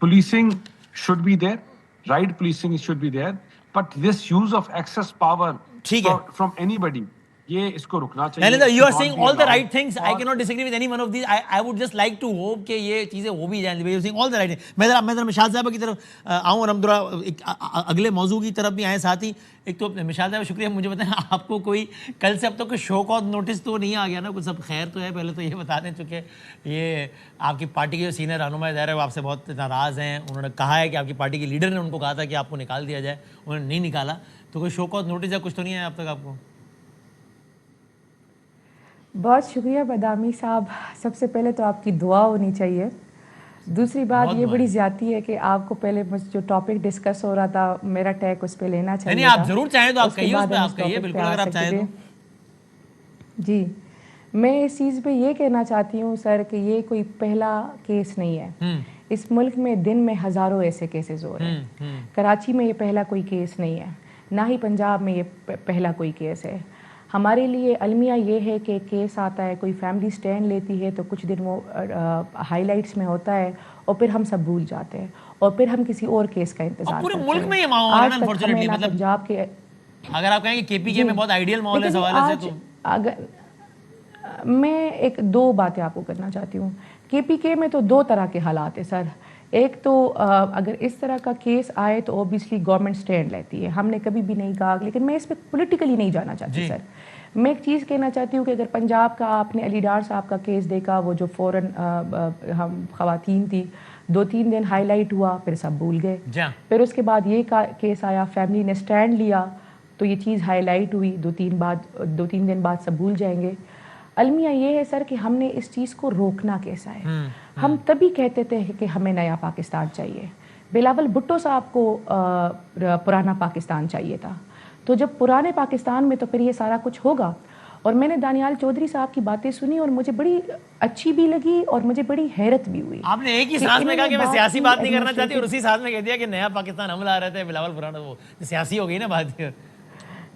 Policing should be there, right policing should be there, but this use of excess power from anybody یہ اس کو رکنا چاہیے. You are saying all the right things. I cannot disagree with any one of these. I would just like to hope کہ یہ چیزیں ہو بھی جائیں. You are saying all the right things. میں ذرا مشال صاحبہ کی طرف آؤں اور ہم ذرا اگلے موضوع کی طرف بھی آئیں ساتھ ہی. ایک تو مشال صاحب شکریہ, مجھے بتائیں آپ کو کوئی کل سے اب تک کوئی شو کاز نوٹس تو نہیں آ گیا نا, کچھ سب خیر تو ہے؟ پہلے تو یہ بتا دیں چونکہ یہ آپ کی پارٹی کے جو سینئر رہنما ظاہر ہے وہ آپ سے بہت ناراض ہیں. انہوں نے کہا ہے کہ آپ کی پارٹی کے لیڈر نے ان کو کہا تھا کہ آپ کو نکال دیا جائے, انہوں نے نہیں نکالا. تو کوئی شو کاز نوٹس یا کچھ تو نہیں ہے اب تک آپ کو؟ بہت شکریہ بادامی صاحب. سب سے پہلے تو آپ کی دعا ہونی چاہیے. دوسری بات یہ بڑی زیادتی ہے کہ آپ کو پہلے جو ٹاپک ڈسکس ہو رہا تھا میرا ٹیک اس پہ لینا چاہیے. نہیں آپ ضرور چاہیں تو آپ کہیے, اس پہ آپ کہیے بالکل اگر آپ چاہیں تو. جی میں اس چیز پہ یہ کہنا چاہتی ہوں سر کہ یہ کوئی پہلا کیس نہیں ہے. اس ملک میں دن میں ہزاروں ایسے کیسز ہو رہے ہیں. کراچی میں یہ پہلا کوئی کیس نہیں ہے, نہ ہی پنجاب میں یہ پہلا کوئی کیس ہے. ہمارے لیے المیہ یہ ہے کہ کیس آتا ہے, کوئی فیملی سٹینڈ لیتی ہے تو کچھ دن وہ ہائی لائٹس میں ہوتا ہے اور پھر ہم سب بھول جاتے ہیں اور پھر ہم کسی اور کیس کا انتظار پورے کرتے ہیں. ملک میں یہ ماحول ہے نا انفارچونیٹلی, مطلب پنجاب کے اگر آپ کہیں کہ کے پی کے میں بہت آئیڈیل ماحول ہے اس حوالے سے, تو اگر میں ایک دو باتیں آپ کو کرنا چاہتی ہوں. کے پی کے میں تو دو طرح کے حالات ہیں سر. ایک تو اگر اس طرح کا کیس آئے تو اوبیسلی گورنمنٹ سٹینڈ لیتی ہے, ہم نے کبھی بھی نہیں کہا, لیکن میں اس پہ پولیٹیکلی نہیں جانا چاہتی سر. میں ایک چیز کہنا چاہتی ہوں کہ اگر پنجاب کا آپ نے علی ڈار صاحب کا کیس دیکھا, وہ جو فوراً ہم خواتین تھی, 2-3 دن ہائی لائٹ ہوا, پھر سب بھول گئے. پھر اس کے بعد یہ کیس آیا, فیملی نے سٹینڈ لیا تو یہ چیز ہائی لائٹ ہوئی, 2-3 دن بعد سب بھول جائیں گے. المیہ یہ ہے سر کہ ہم نے اس چیز کو روکنا کیسا ہے. ہم تبھی کہتے تھے کہ ہمیں نیا پاکستان چاہیے. بلاول بھٹو صاحب کو پرانا پاکستان چاہیے تھا, تو جب پرانے پاکستان میں تو پھر یہ سارا کچھ ہوگا. اور میں نے دانیال چودھری صاحب کی باتیں سنی اور مجھے بڑی اچھی بھی لگی اور مجھے بڑی حیرت بھی ہوئی. آپ نے ایک ہی سانس میں کہا کہ میں سیاسی بات نہیں کرنا چاہتی اور اسی سانس میں کہہ دیا کہ نیا پاکستان ہم لا رہے تھے, بلاول پرانا, وہ سیاسی ہو گئی نا بات.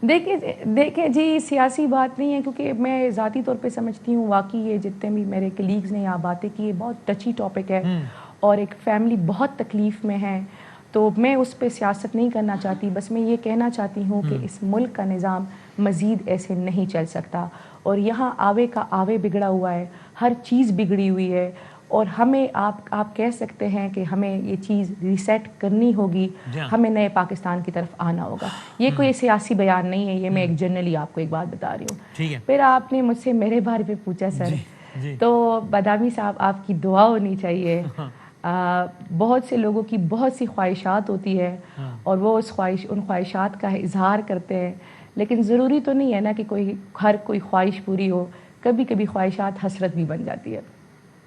دیکھیں جی سیاسی بات نہیں ہے, کیونکہ میں ذاتی طور پہ سمجھتی ہوں واقعی یہ جتنے بھی میرے کلیگز نے یہاں باتیں کی, یہ بہت ٹچی ٹاپک ہے اور ایک فیملی بہت تکلیف میں ہے, تو میں اس پہ سیاست نہیں کرنا چاہتی. بس میں یہ کہنا چاہتی ہوں کہ اس ملک کا نظام مزید ایسے نہیں چل سکتا, اور یہاں آوے کا آوے بگڑا ہوا ہے, ہر چیز بگڑی ہوئی ہے, اور ہمیں آپ کہہ سکتے ہیں کہ ہمیں یہ چیز ریسیٹ کرنی ہوگی, ہمیں نئے پاکستان کی طرف آنا ہوگا. یہ کوئی سیاسی بیان نہیں ہے, یہ میں ایک جنرلی آپ کو ایک بات بتا رہی ہوں. پھر آپ نے مجھ سے میرے بارے پہ پوچھا سر, تو بادامی صاحب آپ کی دعا ہونی چاہیے. بہت سے لوگوں کی بہت سی خواہشات ہوتی ہے اور وہ ان خواہشات کا اظہار کرتے ہیں, لیکن ضروری تو نہیں ہے نا کہ ہر کوئی خواہش پوری ہو. کبھی کبھی خواہشات حسرت بھی بن جاتی ہے.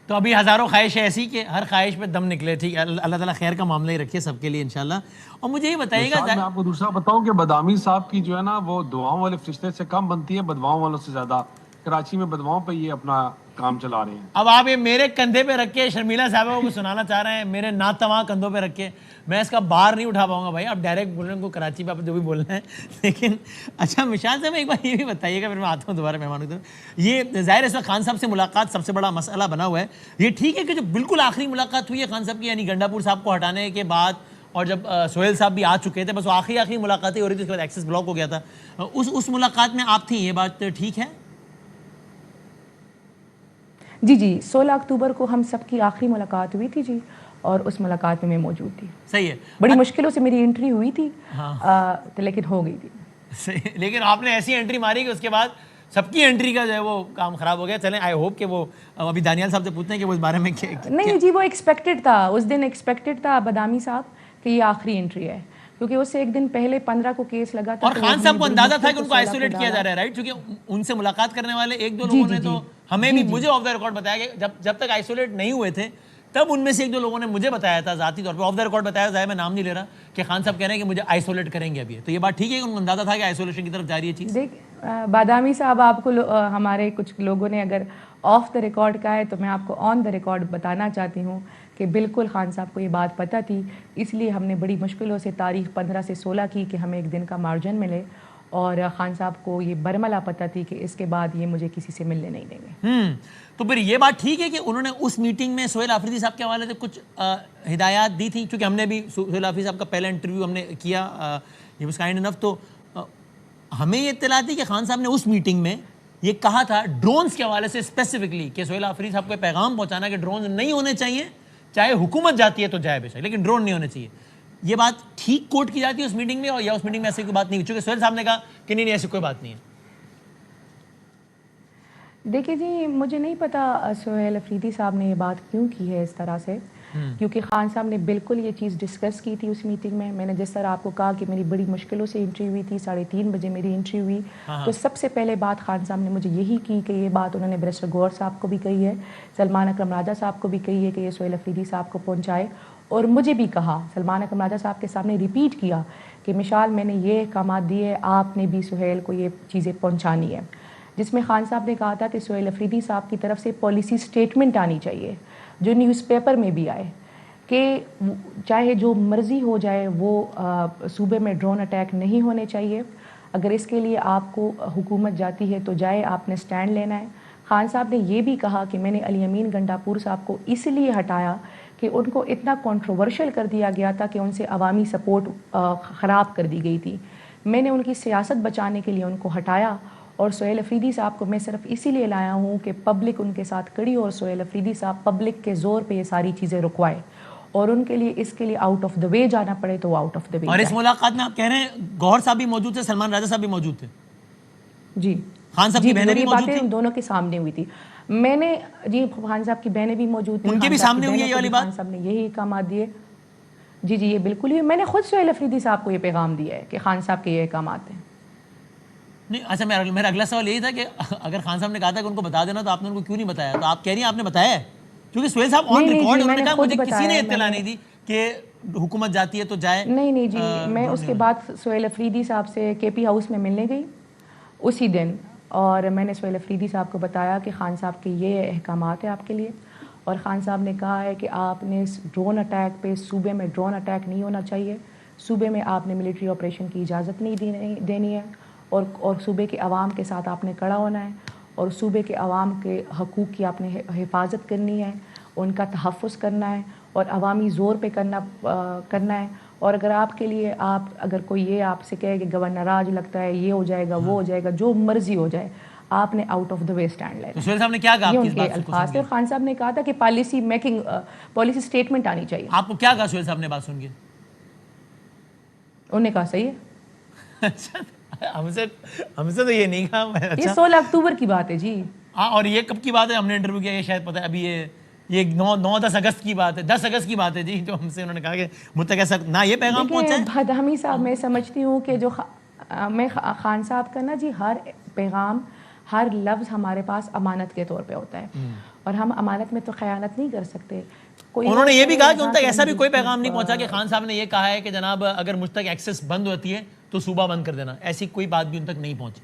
تو ابھی ہزاروں خواہشیں ایسی کہ ہر خواہش پہ دم نکلے. ٹھیک ہے, اللہ تعالیٰ خیر کا معاملہ ہی رکھے سب کے لیے انشاءاللہ. اور مجھے یہ بتائیے گا, میں آپ کو دوسرا بتاؤں کہ بادامی صاحب کی جو ہے نا وہ دعاؤں والے فرشتے سے کم بنتی ہے, بدواؤں والوں سے زیادہ. کراچی میں بدواؤں پہ یہ اپنا کام چلا رہے ہیں. اب آپ یہ میرے کندھے پہ رکھ کے شرمیلہ صاحبہ کو سنانا چاہ رہے ہیں, میرے ناتواں کندھوں پہ رکھ کے, میں اس کا بار نہیں اٹھا پاؤں گا بھائی. آپ ڈائریکٹ بول رہے ہیں کو کراچی پہ آپ جو بھی بول رہے ہیں. لیکن اچھا مشال صاحب ایک بار یہ بھی بتائیے گا, پھر میں آتا ہوں دوبارہ مہمانوں کی طرف. یہ ظاہر ہے اس وقت خان صاحب سے ملاقات سب سے بڑا مسئلہ بنا ہوا ہے. یہ ٹھیک ہے کہ جو بالکل آخری ملاقات ہوئی ہے خان صاحب کی, یعنی گنڈا پور صاحب کو ہٹانے کے بعد, اور جب سہیل صاحب بھی آ چکے تھے, بس وہ آخری ملاقاتیں ہو رہی تھی, اس کے بعد ایکسس بلاک ہو گیا تھا. اس ملاقات میں آپ تھیں, یہ بات ٹھیک ہے؟ جی 16 اکتوبر کو ہم سب کی آخری ملاقات ہوئی تھی جی, اور اس ملاقات میں موجود تھی. صحیح ہے, بڑی مشکلوں سے میری انٹری ہوئی تھی, لیکن ہو گئی تھی. لیکن آپ نے ایسی انٹری ماری کہ اس کے بعد سب کی انٹری کا جو ہے وہ کام خراب ہو گیا. چلیں آئی ہوپ کہ وہ ابھی دانیال صاحب سے پوچھتے ہیں کہ وہ اس بارے میں نہیں جی, وہ ایکسپیکٹڈ تھا, اس دن ایکسپیکٹڈ تھا بادامی صاحب کہ یہ آخری انٹری ہے, کیونکہ اس سے ایک دن پہلے 15 کو کیس لگا تھا. اور خان صاحب کو اندازہ تھا کہ ان کو آئسولیٹ کیا جا رہا ہے, رائٹ؟ کیونکہ ان سے ملاقات کرنے والے ایک دو لوگوں نے تو ہمیں بھی, مجھے آف دا ریکارڈ بتایا کہ جب تک آئسولیٹ نہیں ہوئے تھے تب ان میں سے ایک دو لوگوں نے مجھے بتایا تھا ذاتی طور پہ, آف دا ریکارڈ بتایا, ظاہر میں نام نہیں لے رہا, کہ خان صاحب کہہ رہے ہیں کہ مجھے آئسولیٹ کریں گے ابھی. تو یہ بات ٹھیک ہے کہ ان کو اندازہ تھا کہ آئسولیشن کی طرف جا رہی ہے چیز؟ دیکھ بادامی صاحب, آپ کو ہمارے کچھ لوگوں نے اگر آف دا ریکارڈ کہا ہے تو میں آپ کو آن دا ریکارڈ بتانا چاہتی ہوں کہ بالکل خان صاحب کو یہ بات پتہ تھی. اس لیے ہم نے بڑی مشکلوں سے تاریخ 15 سے 16 کی کہ ہمیں ایک دن کا مارجن ملے, اور خان صاحب کو یہ برملا پتہ تھی کہ اس کے بعد یہ مجھے کسی سے ملنے نہیں دیں گے. تو پھر یہ بات ٹھیک ہے کہ انہوں نے اس میٹنگ میں سہیل آفریدی صاحب کے حوالے سے کچھ ہدایات دی تھیں, کیونکہ ہم نے بھی سہیل آفریدی صاحب کا پہلا انٹرویو ہم نے کیا, یہ واز کائنڈ انف, تو ہمیں یہ اطلاع تھی کہ خان صاحب نے اس میٹنگ میں یہ کہا تھا ڈرونز کے حوالے سے اسپیسیفکلی کہ سہیل آفریدی صاحب کو پیغام پہنچانا کہ ڈرونز نہیں ہونے چاہیے, چاہے حکومت جاتی ہے تو جائے بے شک, لیکن ڈرون نہیں ہونے چاہیے. یہ بات ٹھیک کوٹ کی جاتی ہے اس میٹنگ میں, اور یا اس میٹنگ میں ایسی کوئی بات نہیں ہوئی, چونکہ سہیل صاحب نے کہا کہ نہیں ایسی کوئی بات نہیں ہے. دیکھیے جی, مجھے نہیں پتا سہیل افریدی صاحب نے یہ بات کیوں کی ہے اس طرح سے, کیونکہ خان صاحب نے بالکل یہ چیز ڈسکس کی تھی اس میٹنگ میں. میں نے جس طرح آپ کو کہا کہ میری بڑی مشکلوں سے انٹری ہوئی تھی, 3:30 بجے میری انٹری ہوئی, تو سب سے پہلے بات خان صاحب نے مجھے یہی کی کہ یہ بات انہوں نے بیرسٹر گوہر صاحب کو بھی کہی ہے, سلمان اکرم راجہ صاحب کو بھی کہی ہے کہ یہ سہیل افریدی صاحب کو پہنچائے, اور مجھے بھی کہا, سلمان اکرم راجہ صاحب کے سامنے ریپیٹ کیا کہ مشال میں نے یہ احکامات دیے, آپ نے بھی سہیل کو یہ چیزیں پہنچانی ہے, جس میں خان صاحب نے کہا تھا کہ سہیل افریدی صاحب کی طرف سے پالیسی سٹیٹمنٹ آنی چاہیے جو نیوز پیپر میں بھی آئے کہ چاہے جو مرضی ہو جائے وہ صوبے میں ڈرون اٹیک نہیں ہونے چاہیے, اگر اس کے لیے آپ کو حکومت جاتی ہے تو جائے, آپ نے سٹینڈ لینا ہے. خان صاحب نے یہ بھی کہا کہ میں نے علی امین گنڈاپور صاحب کو اس لیے ہٹایا کہ ان کو اتنا کنٹروورشل کر دیا گیا تھا کہ ان سے عوامی سپورٹ خراب کر دی گئی تھی. میں نے ان کی سیاست بچانے کے لیے ان کو ہٹایا, اور سہیل افریدی صاحب کو میں صرف اسی لیے لایا ہوں کہ پبلک ان کے ساتھ کڑی, اور سہیل افریدی صاحب پبلک کے زور پہ یہ ساری چیزیں رکوائے, اور ان کے لیے اس کے لیے آؤٹ آف دا وے جانا پڑے تو آؤٹ آف دا وے. اور اس ملاقات میں آپ کہہ رہے ہیں گوہر صاحب بھی موجود تھے, سلمان راجہ صاحب بھی موجود تھے, جی خان صاحب کی بہنیں بھی موجود تھیں, ان دونوں کے سامنے ہوئی تھی. میں نے جی خان صاحب کی بہنیں بھی موجود تھیں, ان کے بھی سامنے ہوئی ہے یہ والی بات. خان صاحب نے یہی احکامات دیے. جی یہ بالکل ہی, میں نے خود سہیل افریدی صاحب کو یہ پیغام دیا ہے کہ خان صاحب کے یہ احکامات ہیں. نہیں اچھا, میرا اگلا سوال یہی تھا کہ اگر خان صاحب نے کہا تھا کہ ان کو بتا دینا تو آپ نے ان کو کیوں نہیں بتایا؟ تو آپ کہہ رہی ہیں آپ نے بتایا ہے, کیونکہ سہیل صاحب آن ریکارڈ انہوں نے کہا مجھے کسی نے اطلاع نہیں دی کہ حکومت جاتی ہے تو جائے. نہیں جی, میں اس کے بعد سہیل افریدی صاحب سے کے پی ہاؤس میں ملنے گئی اسی دن, اور میں نے سہیل افریدی صاحب کو بتایا کہ خان صاحب کے یہ احکامات ہیں آپ کے لیے, اور خان صاحب نے کہا ہے کہ آپ نے ڈرون اٹیک پہ, صوبے میں ڈرون اٹیک نہیں ہونا چاہیے, صوبے میں آپ نے ملٹری آپریشن کی اجازت نہیں دینی ہے, اور صوبے کے عوام کے ساتھ آپ نے کھڑا ہونا ہے, اور صوبے کے عوام کے حقوق کی آپ نے حفاظت کرنی ہے, ان کا تحفظ کرنا ہے, اور عوامی زور پہ کرنا ہے. اور اگر آپ کے لیے اگر کوئی یہ آپ سے کہے کہ گورنر آج لگتا ہے یہ ہو جائے گا وہ ہو جائے گا, جو مرضی ہو جائے, آپ نے out of the way stand لینا. سہیل صاحب نے کیا کہا؟ یہ ان کے الفاظ تھے. اور خان صاحب نے کہا تھا کہ پالیسی اسٹیٹمنٹ آنی چاہیے. آپ کو کیا کہا سہیل صاحب نے بات سن کے؟ انہوں نے کہا صحیح ہے. ہم سے تو یہ نہیں کہا. یہ 16 اکتوبر کی بات ہے جی. ہاں, اور یہ کب کی بات ہے؟ ہم نے انٹرویو کیا, یہ شاید پتہ ہے ابھی یہ 9-10 اگست کی بات ہے, 10 اگست کی بات ہے جی, جو ہم سے انہوں نے کہا کہ مجھ تک ایسا نہ یہ پیغام پہنچا ہے. بادامی صاحب, میں سمجھتی ہوں کہ جو میں خان صاحب کا نا جی, ہر پیغام ہر لفظ ہمارے پاس امانت کے طور پہ ہوتا ہے, اور ہم امانت میں تو خیانت نہیں کر سکتے. انہوں نے یہ بھی کہا کہ ان تک ایسا بھی کوئی پیغام نہیں پہنچا کہ خان صاحب نے یہ کہا ہے کہ جناب اگر مجھ تک ایکسیس بند ہوتی ہے تو صوبہ بند کر دینا, ایسی کوئی بات بھی ان تک نہیں پہنچی.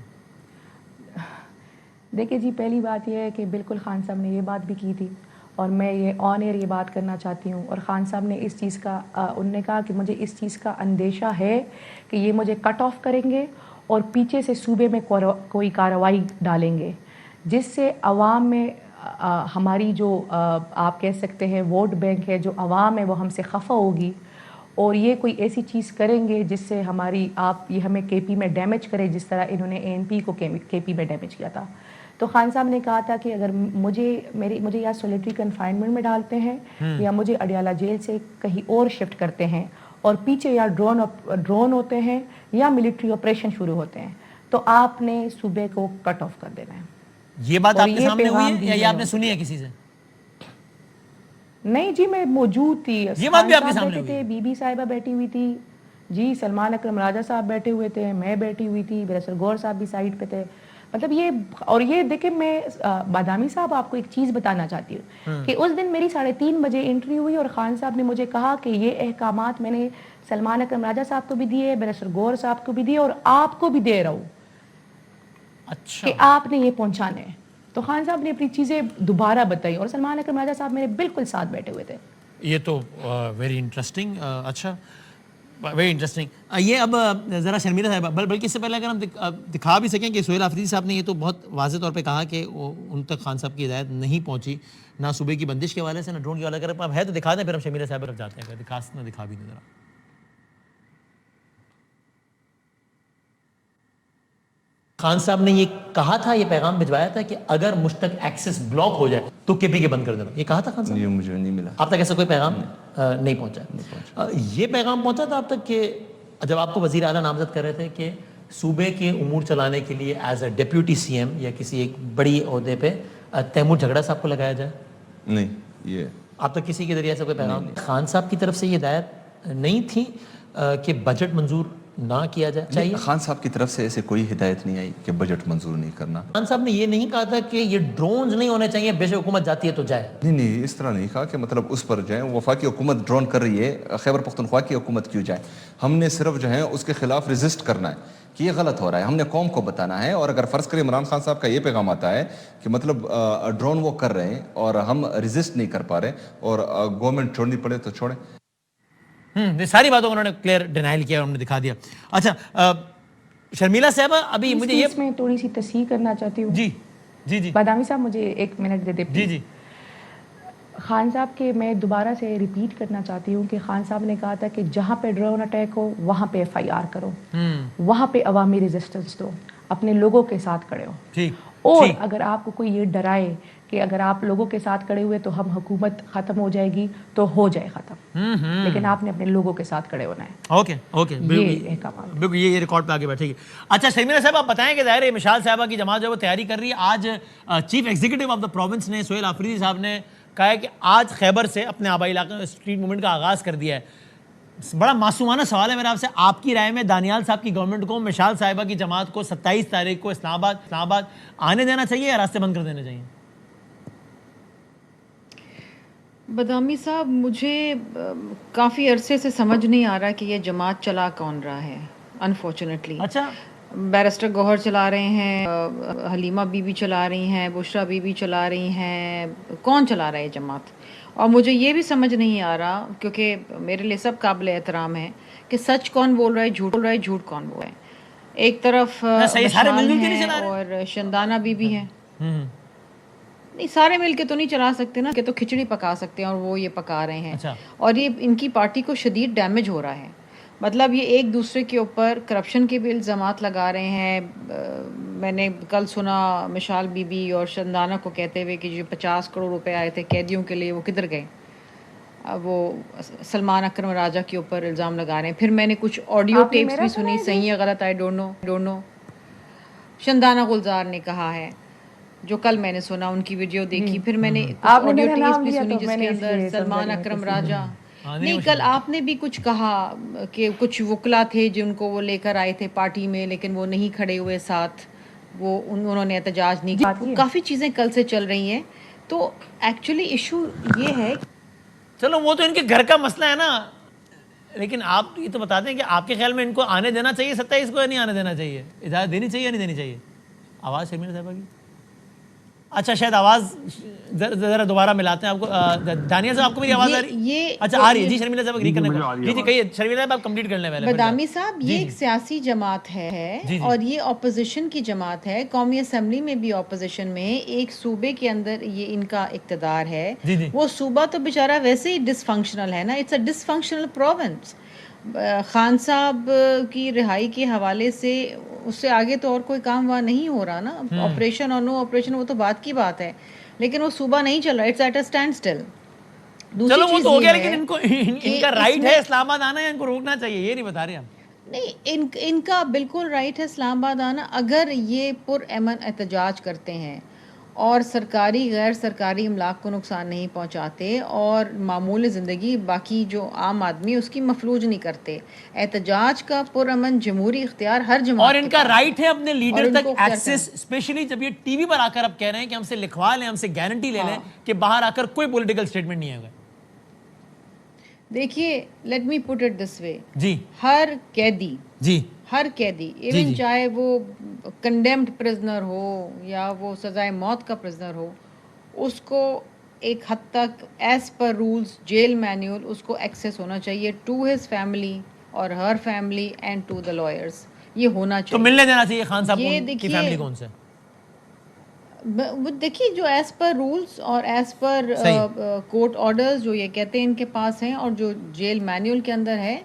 دیکھیں جی, پہلی بات یہ ہے کہ بالکل خان صاحب نے یہ بات بھی کی تھی, اور میں یہ آن ایئر یہ بات کرنا چاہتی ہوں, اور خان صاحب نے اس چیز کا انہوں نے کہا کہ مجھے اس چیز کا اندیشہ ہے کہ یہ مجھے کٹ آف کریں گے اور پیچھے سے صوبے میں کوئی کارروائی ڈالیں گے, جس سے عوام میں ہماری جو آپ کہہ سکتے ہیں ووٹ بینک ہے, جو عوام ہے وہ ہم سے خفا ہوگی, اور یہ کوئی ایسی چیز کریں گے جس سے یہ ہمیں کے پی میں ڈیمیج کرے, جس طرح انہوں نے اے این پی کو کے پی میں ڈیمیج کیا تھا. تو خان صاحب نے کہا تھا کہ اگر مجھے یا سولیٹری کنفائنمنٹ میں ڈالتے ہیں یا مجھے اڈیالہ جیل سے کہیں اور شفٹ کرتے ہیں, اور پیچھے یا ڈرون ہوتے ہیں یا ملٹری آپریشن شروع ہوتے ہیں, تو آپ نے صوبے کو کٹ آف کر دینا ہے. یہ بات آپ کے سامنے ہوئی ہے یا آپ نے سنی ہے کسی سے؟ نہیں جی, میں موجود تھی. یہ بات بھی آپ کے سامنے ہوئی؟ بی بی صاحبہ بیٹھی ہوئی تھی جی, سلمان اکرم راجہ صاحب بیٹھے ہوئے تھے, میں بیٹھی ہوئی تھی, بیرسٹر گوہر صاحب بھی سائٹ پہ تھے. مطلب یہ دیکھیں, میں بادامی صاحب آپ کو ایک چیز بتانا چاہتی ہوں کہ اس دن میری 3:30 بجے انٹری ہوئی, اور خان صاحب نے مجھے کہا کہ یہ احکامات میں نے سلمان اکرم راجہ صاحب کو بھی دیے, بیرسٹر گوہر صاحب کو بھی دیے, اور آپ کو بھی دے رہا ہوں کہ آپ نے یہ پہنچانے ہیں. تو خان صاحب نے اپنی چیزیں دوبارہ بتائی, اور سلمان اکرم راجہ صاحب میرے بالکل ساتھ بیٹھے ہوئے تھے. یہ تو ویری انٹرسٹنگ. اچھا, ویری انٹرسٹنگ. یہ اب ذرا شرمیلا صاحبہ, بلکہ اس سے پہلے اگر ہم دکھا بھی سکیں کہ سہیل آفریدی صاحب نے یہ تو بہت واضح طور پہ کہا کہ ان تک خان صاحب کی ہدایت نہیں پہنچی, نہ صوبے کی بندش کے حوالے سے, نہ ڈرون کے حوالے سے. اب ہے تو دکھا دیں, پھر ہم شرمیلا صاحب طرف جاتے ہیں. دکھا بھی نہیں ذرا. خان صاحب نے یہ کہا تھا, یہ پیغام بھجوایا تھا کہ اگر مجھ تک ایکسس بلاک ہو جائے تو کے پی کے بند کر دینا, یہ کہا تھا خان صاحب؟ یہ مجھے نہیں ملا. آپ تک ایسا کوئی پیغام نہیں پہنچا؟ یہ پیغام پہنچا تھا آپ تک کہ جب آپ کو وزیر اعلیٰ نامزد کر رہے تھے کہ صوبے کے امور چلانے کے لیے as a deputy C M یا کسی ایک بڑی عہدے پہ تیمور جھگڑا صاحب کو لگایا جائے؟ نہیں, یہ آپ تک کسی کے ذریعے سے کوئی پیغام؟ خان صاحب کی طرف سے یہ ہدایت نہیں تھی کہ بجٹ منظور نہ کیا جائے چاہیے؟ خان صاحب کی طرف سے ایسے کوئی ہدایت نہیں آئی کہ بجٹ منظور نہیں کرنا. خان صاحب نے یہ نہیں کہا تھا کہ یہ ڈرونز نہیں ہونے چاہیے, بے شک حکومت جاتی ہے تو جائے. نہیں, اس طرح نہیں کہا کہ مطلب اس پر جائیں. وفاقی حکومت ڈرون کر رہی ہے, خیبر پختونخوا کی حکومت کیوں جائے؟ ہم نے صرف جو ہے اس کے خلاف ریزسٹ کرنا ہے کہ یہ غلط ہو رہا ہے, ہم نے قوم کو بتانا ہے. اور اگر فرض کریں عمران خان صاحب کا یہ پیغام آتا ہے کہ مطلب ڈرون وہ کر رہے ہیں اور ہم ریزسٹ نہیں کر پا رہے اور گورنمنٹ چھوڑنی پڑے تو چھوڑیں. ساری باتوں کو انہوں نے کلیئر ڈینائل کیا, انہوں نے دکھا دیا. اچھا شرمیلا صاحبہ, ابھی مجھے یہ میں تھوڑی سی تصحیح کرنا چاہتی ہوں. جی جی جی بادامی صاحب مجھے 1 منٹ دے دے. جی جی. خان صاحب کے میں دوبارہ سے ریپیٹ کرنا چاہتی ہوں کہ خان صاحب نے کہا تھا کہ جہاں پہ ڈرون اٹیک ہو وہاں پہ FIR کرو, وہاں پہ عوامی ریزسٹنس دو, اپنے لوگوں کے ساتھ کھڑے ہو. اور اگر آپ کو کوئی یہ ڈرائے کہ اگر آپ لوگوں کے ساتھ کھڑے ہوئے تو ہم حکومت ختم ہو جائے گی, تو ہو جائے ختم, لیکن آپ نے اپنے لوگوں کے ساتھ کھڑے ہونا ہے. اوکے بالکل, یہ ریکارڈ پہ آگے بیٹھے گی. اچھا شرمیلا صاحب, آپ بتائیں کہ ظاہر ہے مشال صاحبہ کی جماعت جو وہ تیاری کر رہی ہے. آج chief executive of the province نے, سہیل آفریدی صاحب نے کہا ہے کہ آج خیبر سے اپنے آبائی علاقے میں اسٹریٹ موومنٹ کا آغاز کر دیا ہے. بڑا معصومانہ سوال ہے میرا آپ سے, آپ کی رائے میں دانیال صاحب کی گورنمنٹ کو مشال صاحبہ کی جماعت کو 27 تاریخ کو اسلام آباد آنے دینا چاہیے یا راستے بند کر دینے چاہیے؟ بدامی صاحب, مجھے کافی عرصے سے سمجھ نہیں آ رہا کہ یہ جماعت چلا کون رہا ہے انفارچونیٹلی. اچھا, بیرسٹر گوہر چلا رہے ہیں, حلیمہ بی بی چلا رہی ہیں, بشرا بی بی چلا رہی ہیں, کون چلا رہا ہے یہ جماعت؟ اور مجھے یہ بھی سمجھ نہیں آ رہا, کیونکہ میرے لیے سب قابل احترام ہے, کہ سچ کون بول رہا ہے, جھوٹ بول رہا ہے, جھوٹ کون بول رہا ہے. ایک طرف مشال ہیں اور شندانہ بی بی ہیں. نہیں, سارے مل کے تو نہیں چلا سکتے نا, کہ تو کھچڑی پکا سکتے ہیں اور وہ یہ پکا رہے ہیں. اور یہ ان کی پارٹی کو شدید ڈیمیج ہو رہا ہے. مطلب یہ ایک دوسرے کے اوپر کرپشن کے بھی الزامات لگا رہے ہیں. میں نے کل سنا مشال بی بی اور شندانہ کو کہتے ہوئے کہ جو 50 کروڑ روپے آئے تھے قیدیوں کے لیے وہ کدھر گئے. وہ سلمان اکرم راجہ کے اوپر الزام لگا رہے ہیں. پھر میں نے کچھ آڈیو ٹیپس بھی سنی, صحیح یا غلط آئی ڈونٹ نو. شندانہ گلزار نے کہا ہے, جو کل میں نے سنا, ان کی ویڈیو دیکھی, پھر میں نے آڈیو ٹیپس بھی سنی جس کے اندر سلمان اکرم راجہ نہیں, کل آپ نے بھی کچھ کہا کہ کچھ وکلا تھے جن کو وہ لے کر آئے تھے پارٹی میں, لیکن وہ نہیں کھڑے ہوئے ساتھ, وہ انہوں نے احتجاج نہیں کیا. کافی چیزیں کل سے چل رہی ہیں. تو ایکچولی ایشو یہ ہے, چلو وہ تو ان کے گھر کا مسئلہ ہے نا, لیکن آپ یہ تو بتا دیں کہ آپ کے خیال میں ان کو آنے دینا چاہیے 27 کو یا نہیں آنے دینا چاہیے, اجازت دینی چاہیے یا نہیں دینی چاہیے؟ آواز شرمیلا صاحبہ کی, اچھا شاید آواز ذرا دوبارہ ملاتے ہیں آپ کو. دانیال صاحب آپ کو میری آواز آ رہی ہے؟ اچھا آ رہی ہے. جی شرمیلا صاحب اگری کرنے کو, جی جی کہیے شرمیلا صاحب, آپ کمپلیٹ کر لیں پہلے. بدامی صاحب, یہ ایک سیاسی جماعت ہے اور یہ اپوزیشن کی جماعت ہے. قومی اسمبلی میں بھی اپوزیشن میں, ایک صوبے کے اندر یہ ان کا اقتدار ہے. وہ صوبہ تو بیچارہ ویسے ہی ڈس فنکشنل ہے نا, it's a dysfunctional province. Khan صاحب کی رہائی کے حوالے سے اس سے آگے تو اور کوئی کام وہاں نہیں ہو رہا نا. آپریشن اور نو آپریشن وہ تو بات کی بات ہے, لیکن وہ صوبہ نہیں چل رہا, it's at a standstill. چلو وہ تو ہو گیا, لیکن ان کا رائٹ ہے اسلام آباد آنا یا ان کو روکنا چاہیے, یہ نہیں بتا رہے ہم. نہیں, ان کا بالکل رائٹ ہے اسلام آباد آنا, اگر یہ پرامن احتجاج کرتے ہیں اور سرکاری غیر سرکاری املاک کو نقصان نہیں پہنچاتے اور معمول زندگی باقی جو عام آدمی اس کی مفلوج نہیں کرتے. احتجاج کا پرامن جمہوری اختیار ہر جماعت, اور ان کا رائٹ ہے اپنے لیڈر تک ایکسس, اسپیشلی جب یہ ٹی وی پر آ کر اب کہہ رہے ہیں کہ ہم سے لکھوا لیں, ہم سے گارنٹی لے لیں کہ باہر آ کر کوئی پولیٹیکل اسٹیٹمنٹ نہیں ہوگا. دیکھیے, let me put it this وے, جی ہر قیدی, جی ہر قیدی, ایون چاہے وہ کنڈیمڈ پرزنر ہو یا وہ سزائے موت کا پرزنر ہو, اس کو ایک حد تک as per rules jail manual اس کو ایکسیس ہونا چاہیے ٹو ہز فیملی اور ہر family and to the lawyers. یہ ہونا چاہیے. تو ملنے دینا چاہیے خان صاحب کی فیملی کون سے؟ دیکھیے, جو ایز پر رولز اور ایز پر کورٹ آرڈرز جو یہ کہتے ہیں ان کے پاس ہیں, اور جو جیل مینیول کے اندر ہے,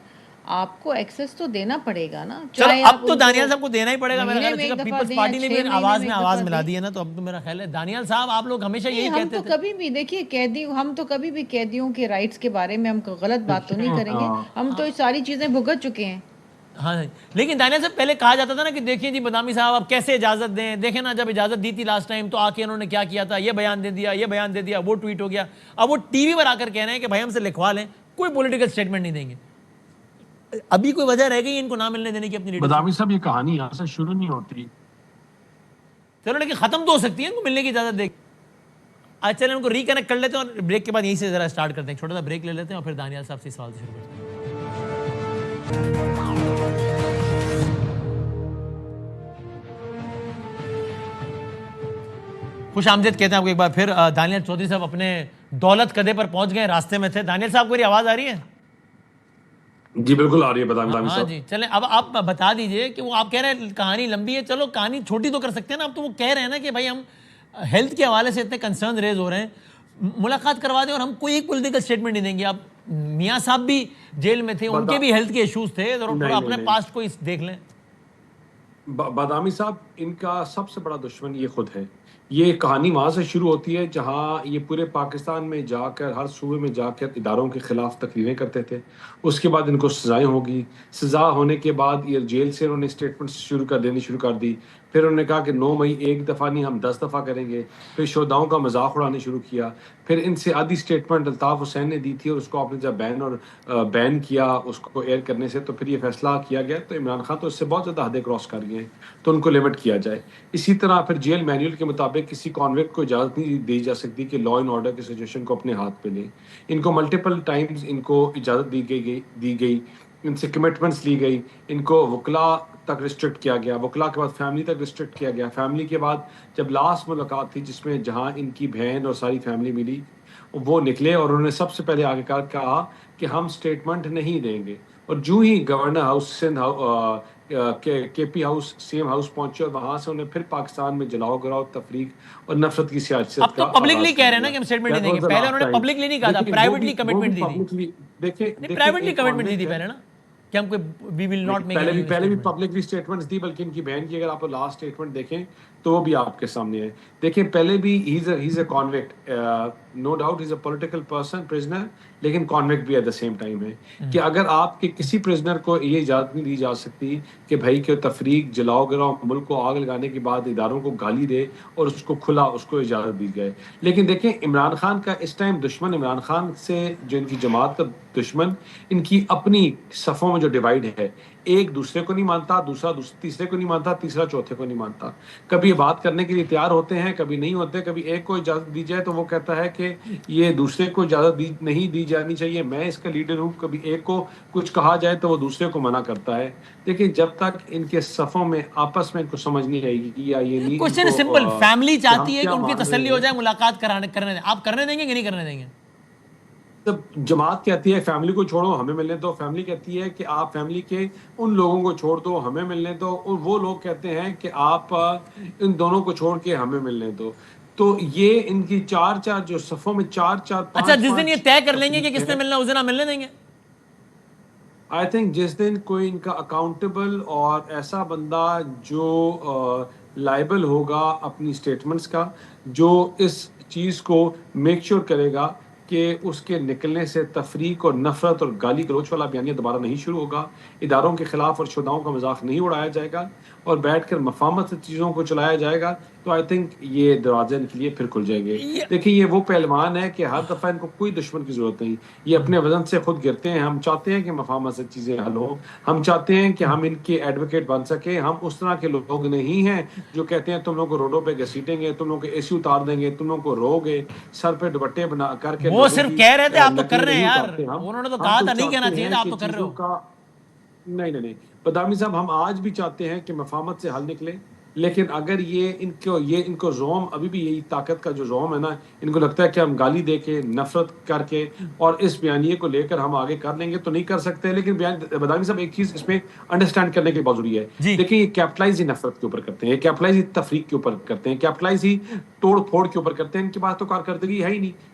آپ کو ایکسیس تو دینا پڑے گا نا. چلو چاہے اب تو دانیال صاحب کو دینا ہی پڑے گا. میرا خیال ہے پیپلز پارٹی نے بھی آواز میں آواز ملا دی ہے نا, تو اب تو میرا خیال ہے دانیال صاحب آپ لوگ ہمیشہ یہی کہتے تھے. ہم تو کبھی بھی دیکھیے ہم تو کبھی بھی قیدیوں کے رائٹس کے بارے میں ہم غلط بات تو نہیں کریں گے. ہم تو یہ ساری چیزیں بھگت چکے ہیں. ہاں لیکن دانیال صاحب پہلے کہا جاتا تھا نا کہ دیکھیں جی بادامی صاحب آپ کیسے اجازت دیں, دیکھیں نا جب اجازت دی تھی لاسٹ ٹائم تو آ کے انہوں نے کیا کیا تھا, یہ بیان دے دیا, یہ بیان دے دیا, وہ ٹویٹ ہو گیا. اب وہ ٹی وی پر آ کر کہہ رہے ہیں کہ بھائی ہم سے لکھوا لیں, کوئی پولیٹیکل اسٹیٹمنٹ نہیں دیں گے. ابھی کوئی وجہ رہ گئی ان کو نہ ملنے دینے کی اپنی لیڈر؟ بدامی صاحب یہ کہانی یہاں سے شروع نہیں ہوتی. چلو لیکن ختم تو ہو سکتی ہے, ان کو ملنے کی اجازت دے. آج چلیں ان کو ریکنیکٹ کر لیتے ہیں اور بریک کے بعد یہیں سے ذرا اسٹارٹ کرتے ہیں. چھوٹا سا بریک لے لیتے ہیں اور پھر دانیال صاحب سے سوال شروع کرتے ہیں. خوش آمدید کہتے ہیں آپ کو ایک بار پھر. دانیال چودھری صاحب اپنے دولت قدے پر پہنچ گئے, راستے میں تھے. دانیال صاحب کو میری آواز آ رہی ہے؟ جی بالکل آ رہی ہے بدامی ہاں صاحب. جی چلیں اب آپ بتا دیجئے کہ وہ آپ کہہ رہے ہیں کہانی لمبی ہے, چلو کہانی چھوٹی تو کر سکتے ہیں نا. اب تو وہ کہہ رہے ہیں نا کہ بھائی ہم ہیلتھ کے حوالے سے اتنے کنسرن ریز ہو رہے ہیں, ملاقات کروا دیں اور ہم کوئی ایک پولیٹیکل اسٹیٹمنٹ نہیں دیں گے. آپ میاں صاحب بھی جیل میں تھے, ان کے بھی ہیلتھ کے ایشوز تھے, تھوڑا اپنے پاسٹ کو دیکھ لیں. بادامی صاحب ان کا سب سے بڑا دشمن یہ خود ہے. یہ کہانی وہاں سے شروع ہوتی ہے جہاں یہ پورے پاکستان میں جا کر, ہر صوبے میں جا کر اداروں کے خلاف تقریریں کرتے تھے. اس کے بعد ان کو سزائیں ہوگی. سزا ہونے کے بعد یہ جیل سے انہوں نے اسٹیٹمنٹ دینی شروع کر دی. پھر انہوں نے کہا کہ 9 مئی ایک دفعہ نہیں ہم 10 دفعہ کریں گے. پھر شہداؤں کا مذاق اڑانے شروع کیا. پھر ان سے آدھی اسٹیٹمنٹ الطاف حسین نے دی تھی اور اس کو آپ نے جب بین کیا اس کو ایئر کرنے سے, تو پھر یہ فیصلہ کیا گیا تو عمران خان تو اس سے بہت زیادہ حدیں کراس کر گئے ہیں, تو ان کو لمٹ کیا جائے. اسی طرح پھر جیل مینیول کے مطابق کسی کانویکٹ کو اجازت نہیں دی جا سکتی کہ لا اینڈ آرڈر کی سچویشن کو اپنے ہاتھ پہ لیں. ان کو ملٹیپل ٹائمز ان کو اجازت دی گئی, ان سے کمٹمنٹس لی گئی. ان کو وکلا تک ریسٹرکٹ کیا گیا, وکلا کے بعد فیملی تک ریسٹرکٹ کیا گیا. فیملی کے بعد جب لاسٹ ملاقات تھی جس میں جہاں ان کی بہن اور ساری فیملی ملی, وہ نکلے اور انہوں نے سب سے پہلے آگے کہا کہ ہم سٹیٹمنٹ نہیں دیں گے. اور جو ہی گورنر ہاؤس سندھ کے پی ہاؤس سیم ہاؤس پہنچے اور وہاں سے انہیں پھر پاکستان میں جلاؤ گراؤ تفریق اور نفرت کی سیاست. اب تو پبلکلی کہہ رہے ہیں نا کہ ہم سٹیٹمنٹ نہیں دیں گے. پہلے انہوں نے پبلکلی نہیں کہا تھا, پرائیویٹلی کمٹمنٹ دی تھی. دیکھیں پرائیویٹلی کمٹمنٹ دی تھی پہلے نا کہ ہم وی ول ناٹ میک. پہلے بھی پبلکلی اسٹیٹمنٹس دی, بلکہ ان کی بہن کی اگر آپ لاسٹ اسٹیٹمنٹ دیکھیں تو وہ بھی آپ کے سامنے ہے. دیکھیں پہلے بھی he is a convict, no doubt he is a political person, prisoner, لیکن کانویکٹ بھی ایٹ دا سیم ٹائم ہے. کہ اگر آپ کے کسی پرزنر کو یہ اجازت نہیں دی جا سکتی کہ بھائی کہ تفریق, جلاؤ گراؤ, ملک کو آگ لگانے کے بعد اداروں کو گالی دے اور اس کو کھلا اس کو اجازت دی جائے. لیکن دیکھیں عمران خان کا اس ٹائم دشمن, عمران خان سے جو ان کی جماعت کا دشمن, ان کی اپنی صفوں میں جو ڈیوائڈ ہے, ایک دوسرے کو نہیں مانتا, دوسرا تیسرے کو نہیں مانتا, تیسرا چوتھے کو نہیں مانتا. کبھی بات کرنے کے لیے تیار ہوتے ہیں, کبھی نہیں ہوتے. کبھی ایک کو اجازت دی جائے تو وہ کہتا ہے کہ یہ دوسرے کو اجازت نہیں دی جانی چاہیے, میں اس کا لیڈر ہوں. کبھی ایک کو کچھ کہا جائے تو وہ دوسرے کو منع کرتا ہے. لیکن جب تک ان کے صفوں میں آپس میں ان کو سمجھ نہیں آئے گی یا یہ نہیں. کوشچن سمپل, فیملی چاہتی ہے کہ ان کی تسلی ہو جائے, ملاقات کرنے دیں. آپ کرنے دیں گے کہ نہیں کرنے دیں گے؟ جماعت کہتی ہے فیملی کو چھوڑو ہمیں ملنے دو, فیملی کہتی ہے کہ آپ فیملی کے ان لوگوں کو چھوڑ دو ہمیں ملنے دو, اور وہ لوگ کہتے ہیں کہ آپ ان دونوں کو چھوڑ کے ہمیں ملنے دو. تو یہ ان کی چار جو صفوں میں چار اچھا, جس دن یہ طے کر لیں گے کہ کس نے ملنا اس دن آپ ملنے دیں گے؟ آئی تھنک جس دن کوئی ان کا اکاؤنٹیبل اور ایسا بندہ جو لائبل ہوگا اپنی سٹیٹمنٹس کا, جو اس چیز کو میک شور کرے گا کہ اس کے نکلنے سے تفریق اور نفرت اور گالی گلوچ والا بیانیہ دوبارہ نہیں شروع ہوگا, اداروں کے خلاف اور شہداؤں کا مذاق نہیں اڑایا جائے گا اور بیٹھ کر مفاہمت سے چیزوں کو چلایا جائے گا, تو آئی تھنک یہ دروازے ان کے لیے پھر کھل جائیں گے. دیکھیں یہ وہ پہلوان ہے کہ ہر دفعہ ان کو کوئی دشمن کی ضرورت نہیں, یہ اپنے وزن سے خود گرتے ہیں. ہم چاہتے ہیں کہ مفاہمت سے چیزیں حل ہوں, ہم چاہتے ہیں کہ ہم ان کے ایڈوکیٹ بن سکیں. ہم اس طرح کے لوگ نہیں ہیں جو کہتے ہیں تم لوگ کو روڈوں پہ گھسیٹیں گے, تم لوگ کو اے سی اتار دیں گے, تم لوگ کو رو گے, سر پہ دوپٹے بنا کر کے. وہ صرف کہہ رہے تھے, آپ تو کر رہے ہیں یار. انہوں نے تو کہا تھا نہیں کہنا چاہیے, آپ تو کر رہے ہو. نہیں بدامی صاحب, ہم آج بھی چاہتے ہیں کہ مفاہمت سے حل نکلے, لیکن اگر ان کو زوم, ابھی بھی یہی طاقت کا جو زوم ہے نا, ان کو لگتا ہے کہ ہم گالی دے کے, نفرت کر کے اور اس بیانیے کو لے کر ہم آگے کر لیں گے, تو نہیں کر سکتے. لیکن بدامی صاحب ایک چیز اس میں انڈرسٹینڈ کرنے کی بہت ضروری ہے. دیکھیں یہ کیپٹلائز ہی نفرت کے اوپر کرتے ہیں, یہ کیپٹلائز ہی تفریق کے اوپر کرتے ہیں, کیپٹلائز ہی توڑ پھوڑ کے اوپر کرتے ہیں. ان کے پاس تو کارکردگی ہے ہی نہیں.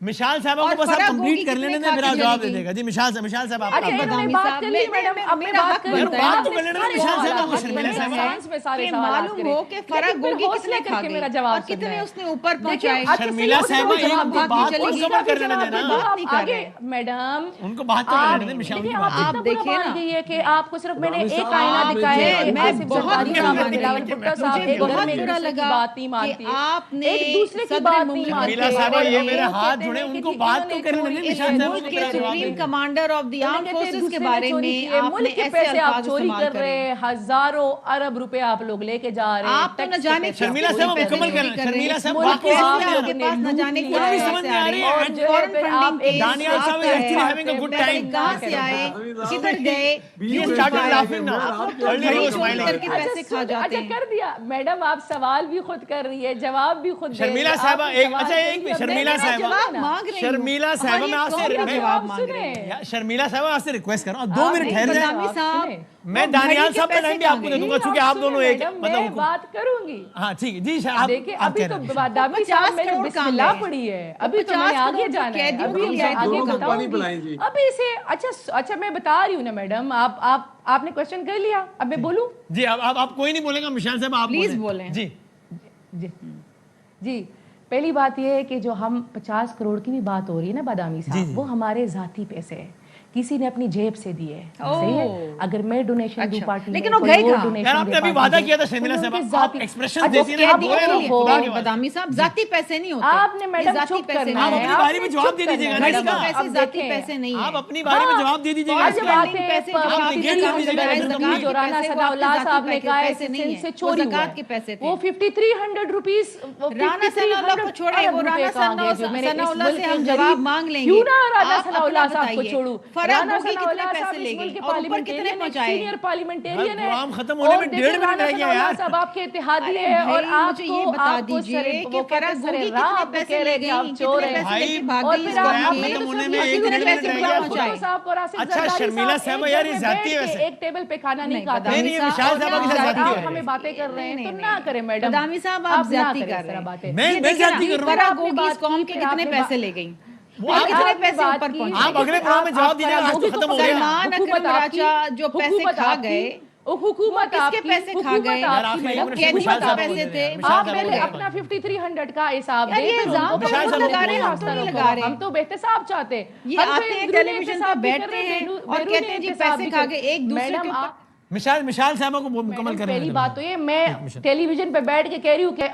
مشال صاحب کو بس آپ کمپلیٹ کر لینے دیں پھر آپ جواب دے دے گا. جی مشال صاحب آپ اچھا انہوں نے بات کر لی میڈم, اب میں بات کر یار بات تو کر لینے دیں مشال صاحب کو. شرمیلا صاحب کہ معلوم ہو کہ فرق گوگی کتنے کھا گئی اور کتنے اس نے اوپر پہنچائے. شرمیلا صاحب ایک بات کو کور کر لینے دیں نا. آگے میڈم ان کو بات تو کر لینے دیں مشال کی بات. آپ دیکھیں نا کہ آپ کو صرف میں نے ایک آئینہ دکھایا ہے. میں بہت بلاول بھٹو صاحب ایک گھر میں ایک دوسرے کی بات نہیں مانتی, ایک دوسرے کی بات نہیں مانتے. شرمیلا صاحب یہ میرے ہاتھ جڑے ان کو بات تو کرنے دیں مشال صاحب ملک کے supreme commander of the arm forces کے بارے میں آپ نے ملک کے ایسے پیسے آپ الفاظ چوری استعمال کر رہے ہیں, ہزاروں ارب روپے آپ لوگ لے کے جا رہے ہیں. آپ تو نہ جانے شرمیلا صاحب مکمل کر لیں. شرمیلا صاحب باقی باقی آپ کے پاس نہ جانے کچھ بھی سمجھ نہیں آ رہی ہے. دانیال صاحب is actually having a good time. کہاں سے آئے, کدھر گئے, You started laughing now. Earlier you were smiling. کر کے پیسے کھا جاتے ہیں. کر دیا میڈم, آپ سوال بھی خود کر رہی ہے, جواب بھی خود دے رہی ہے. شرمیلا صاحب اچھا ایک شرمیلا جواب صاحب مانگ رہی ہوں. شرمیلا صاحب میں آپ سے جواب مانگ رہے ہیں. شرمیلا صاحب آپ سے ریکویسٹ کر رہا ہوں 2 منٹ ٹھہر بدامی جائیں. صاحب میں دانیال صاحب کا ٹائم بھی آپ کو دے دوں گا چونکہ آپ دونوں ایک میں بات کروں گی. ہاں ٹھیک ہے جی آپ دیکھیں ابھی تو بادامی صاحب میں نے بسم اللہ پڑھی ہے, ابھی تو میں نے آگے جانا ہے, ابھی آگے بتاؤں گی. ابھی اسے اچھا میں بتا رہی ہوں نا میڈم, آپ نے کوشچن کر لیا, اب میں بولوں. جی آپ کوئی نہیں بولے گا مشال صاحب آپ پلیز بولیں. جی پہلی بات یہ ہے کہ جو ہم 50 کروڑ کی بھی بات ہو رہی ہے نا بادامی صاحب, وہ ہمارے ذاتی پیسے ہیں, کسی نے اپنی جیب سے دیے. صحیح ہے, اگر میں ڈونیشن دوں پارٹی میں, لیکن وہ گئے کہاں؟ یار آپ نے ابھی وعدہ کیا تھا شرمیلا صاحب, آپ ایکسپریشن دیتی رہی. بدامی صاحب ذاتی پیسے نہیں ہوتے. آپ نے میڈم چپ کرنا ہے, آپ اپنی باری میں جواب دے دیجیے گا نا اس کا. پیسے ذاتی پیسے نہیں ہیں. آپ اپنی باری میں جواب دے دیجیے گا اس کا. جو رانا ثناء اللہ صاحب نے کہا ہے سندھ سے چوری ہوا ہے, وہ 5300 روپیز. رانا ثناء اللہ کو چھوڑیں, وہ رانا ثناء اللہ سے ہم جواب مانگ لیں گے. کیوں نہ رانا ثناء اللہ صاحب کو چھوڑوں. رانا ثناء اللہ پیسے لے گئے اور اوپر کتنے پہنچائے. سینئر پارلیمنٹیرین ہے, پروگرام ختم ہونے میں 1.5 منٹ رہ گیا یار. صاحب آپ کے اتحادی ہے, اور آپ مجھے یہ بتا دیجئے کہ فرق گوگی کتنے پیسے لے گئی, کتنے پیسے لے کے بھاگ گئی. ختم ہونے میں 1 منٹ رہ گیا. اچھا شرمیلا صاحب یار یہ ذاتی ہے ویسے. ایک ٹیبل پہ کھانا نہیں کھاتے. نہیں مشال صاحب کی ذاتی ہے. آپ ہمیں باتیں کر رہے ہیں تو نہ کریں میڈم. بدامی صاحب آپ زیادتی کر رہے ہیں. میں زیادتی کر رہا ہوں. فرق گوگی اس قوم کے کتنے پیسے لے گئی, کتنے پیسے اوپر پہنچے. آپ اگلے پروگرام میں جواب دیجیے گا, آج تو ختم ہو گیا. سلمان اکرم راجا جو پیسے کھا گئے, حکومت کس کے پیسے کھا گئے, کینیڈا کے پیسے تھے. آپ پہلے اپنا 5300 کا حساب دیں. یہ الزام تو ہم لگا رہے ہیں, ہم تو نہیں لگا رہے. ہم تو احتساب چاہتے ہیں. یہ آتے ہیں ٹیلی ویژن پہ بیٹھتے ہیں اور کہتے ہیں جی پیسے کھا گئے ایک دوسرے کے اوپر. مشال صاحبہ کو مکمل کریں. پہلی بات تو یہ میں ٹیلی ویژن پہ بیٹھ کے کہہ رہی ہوں کہ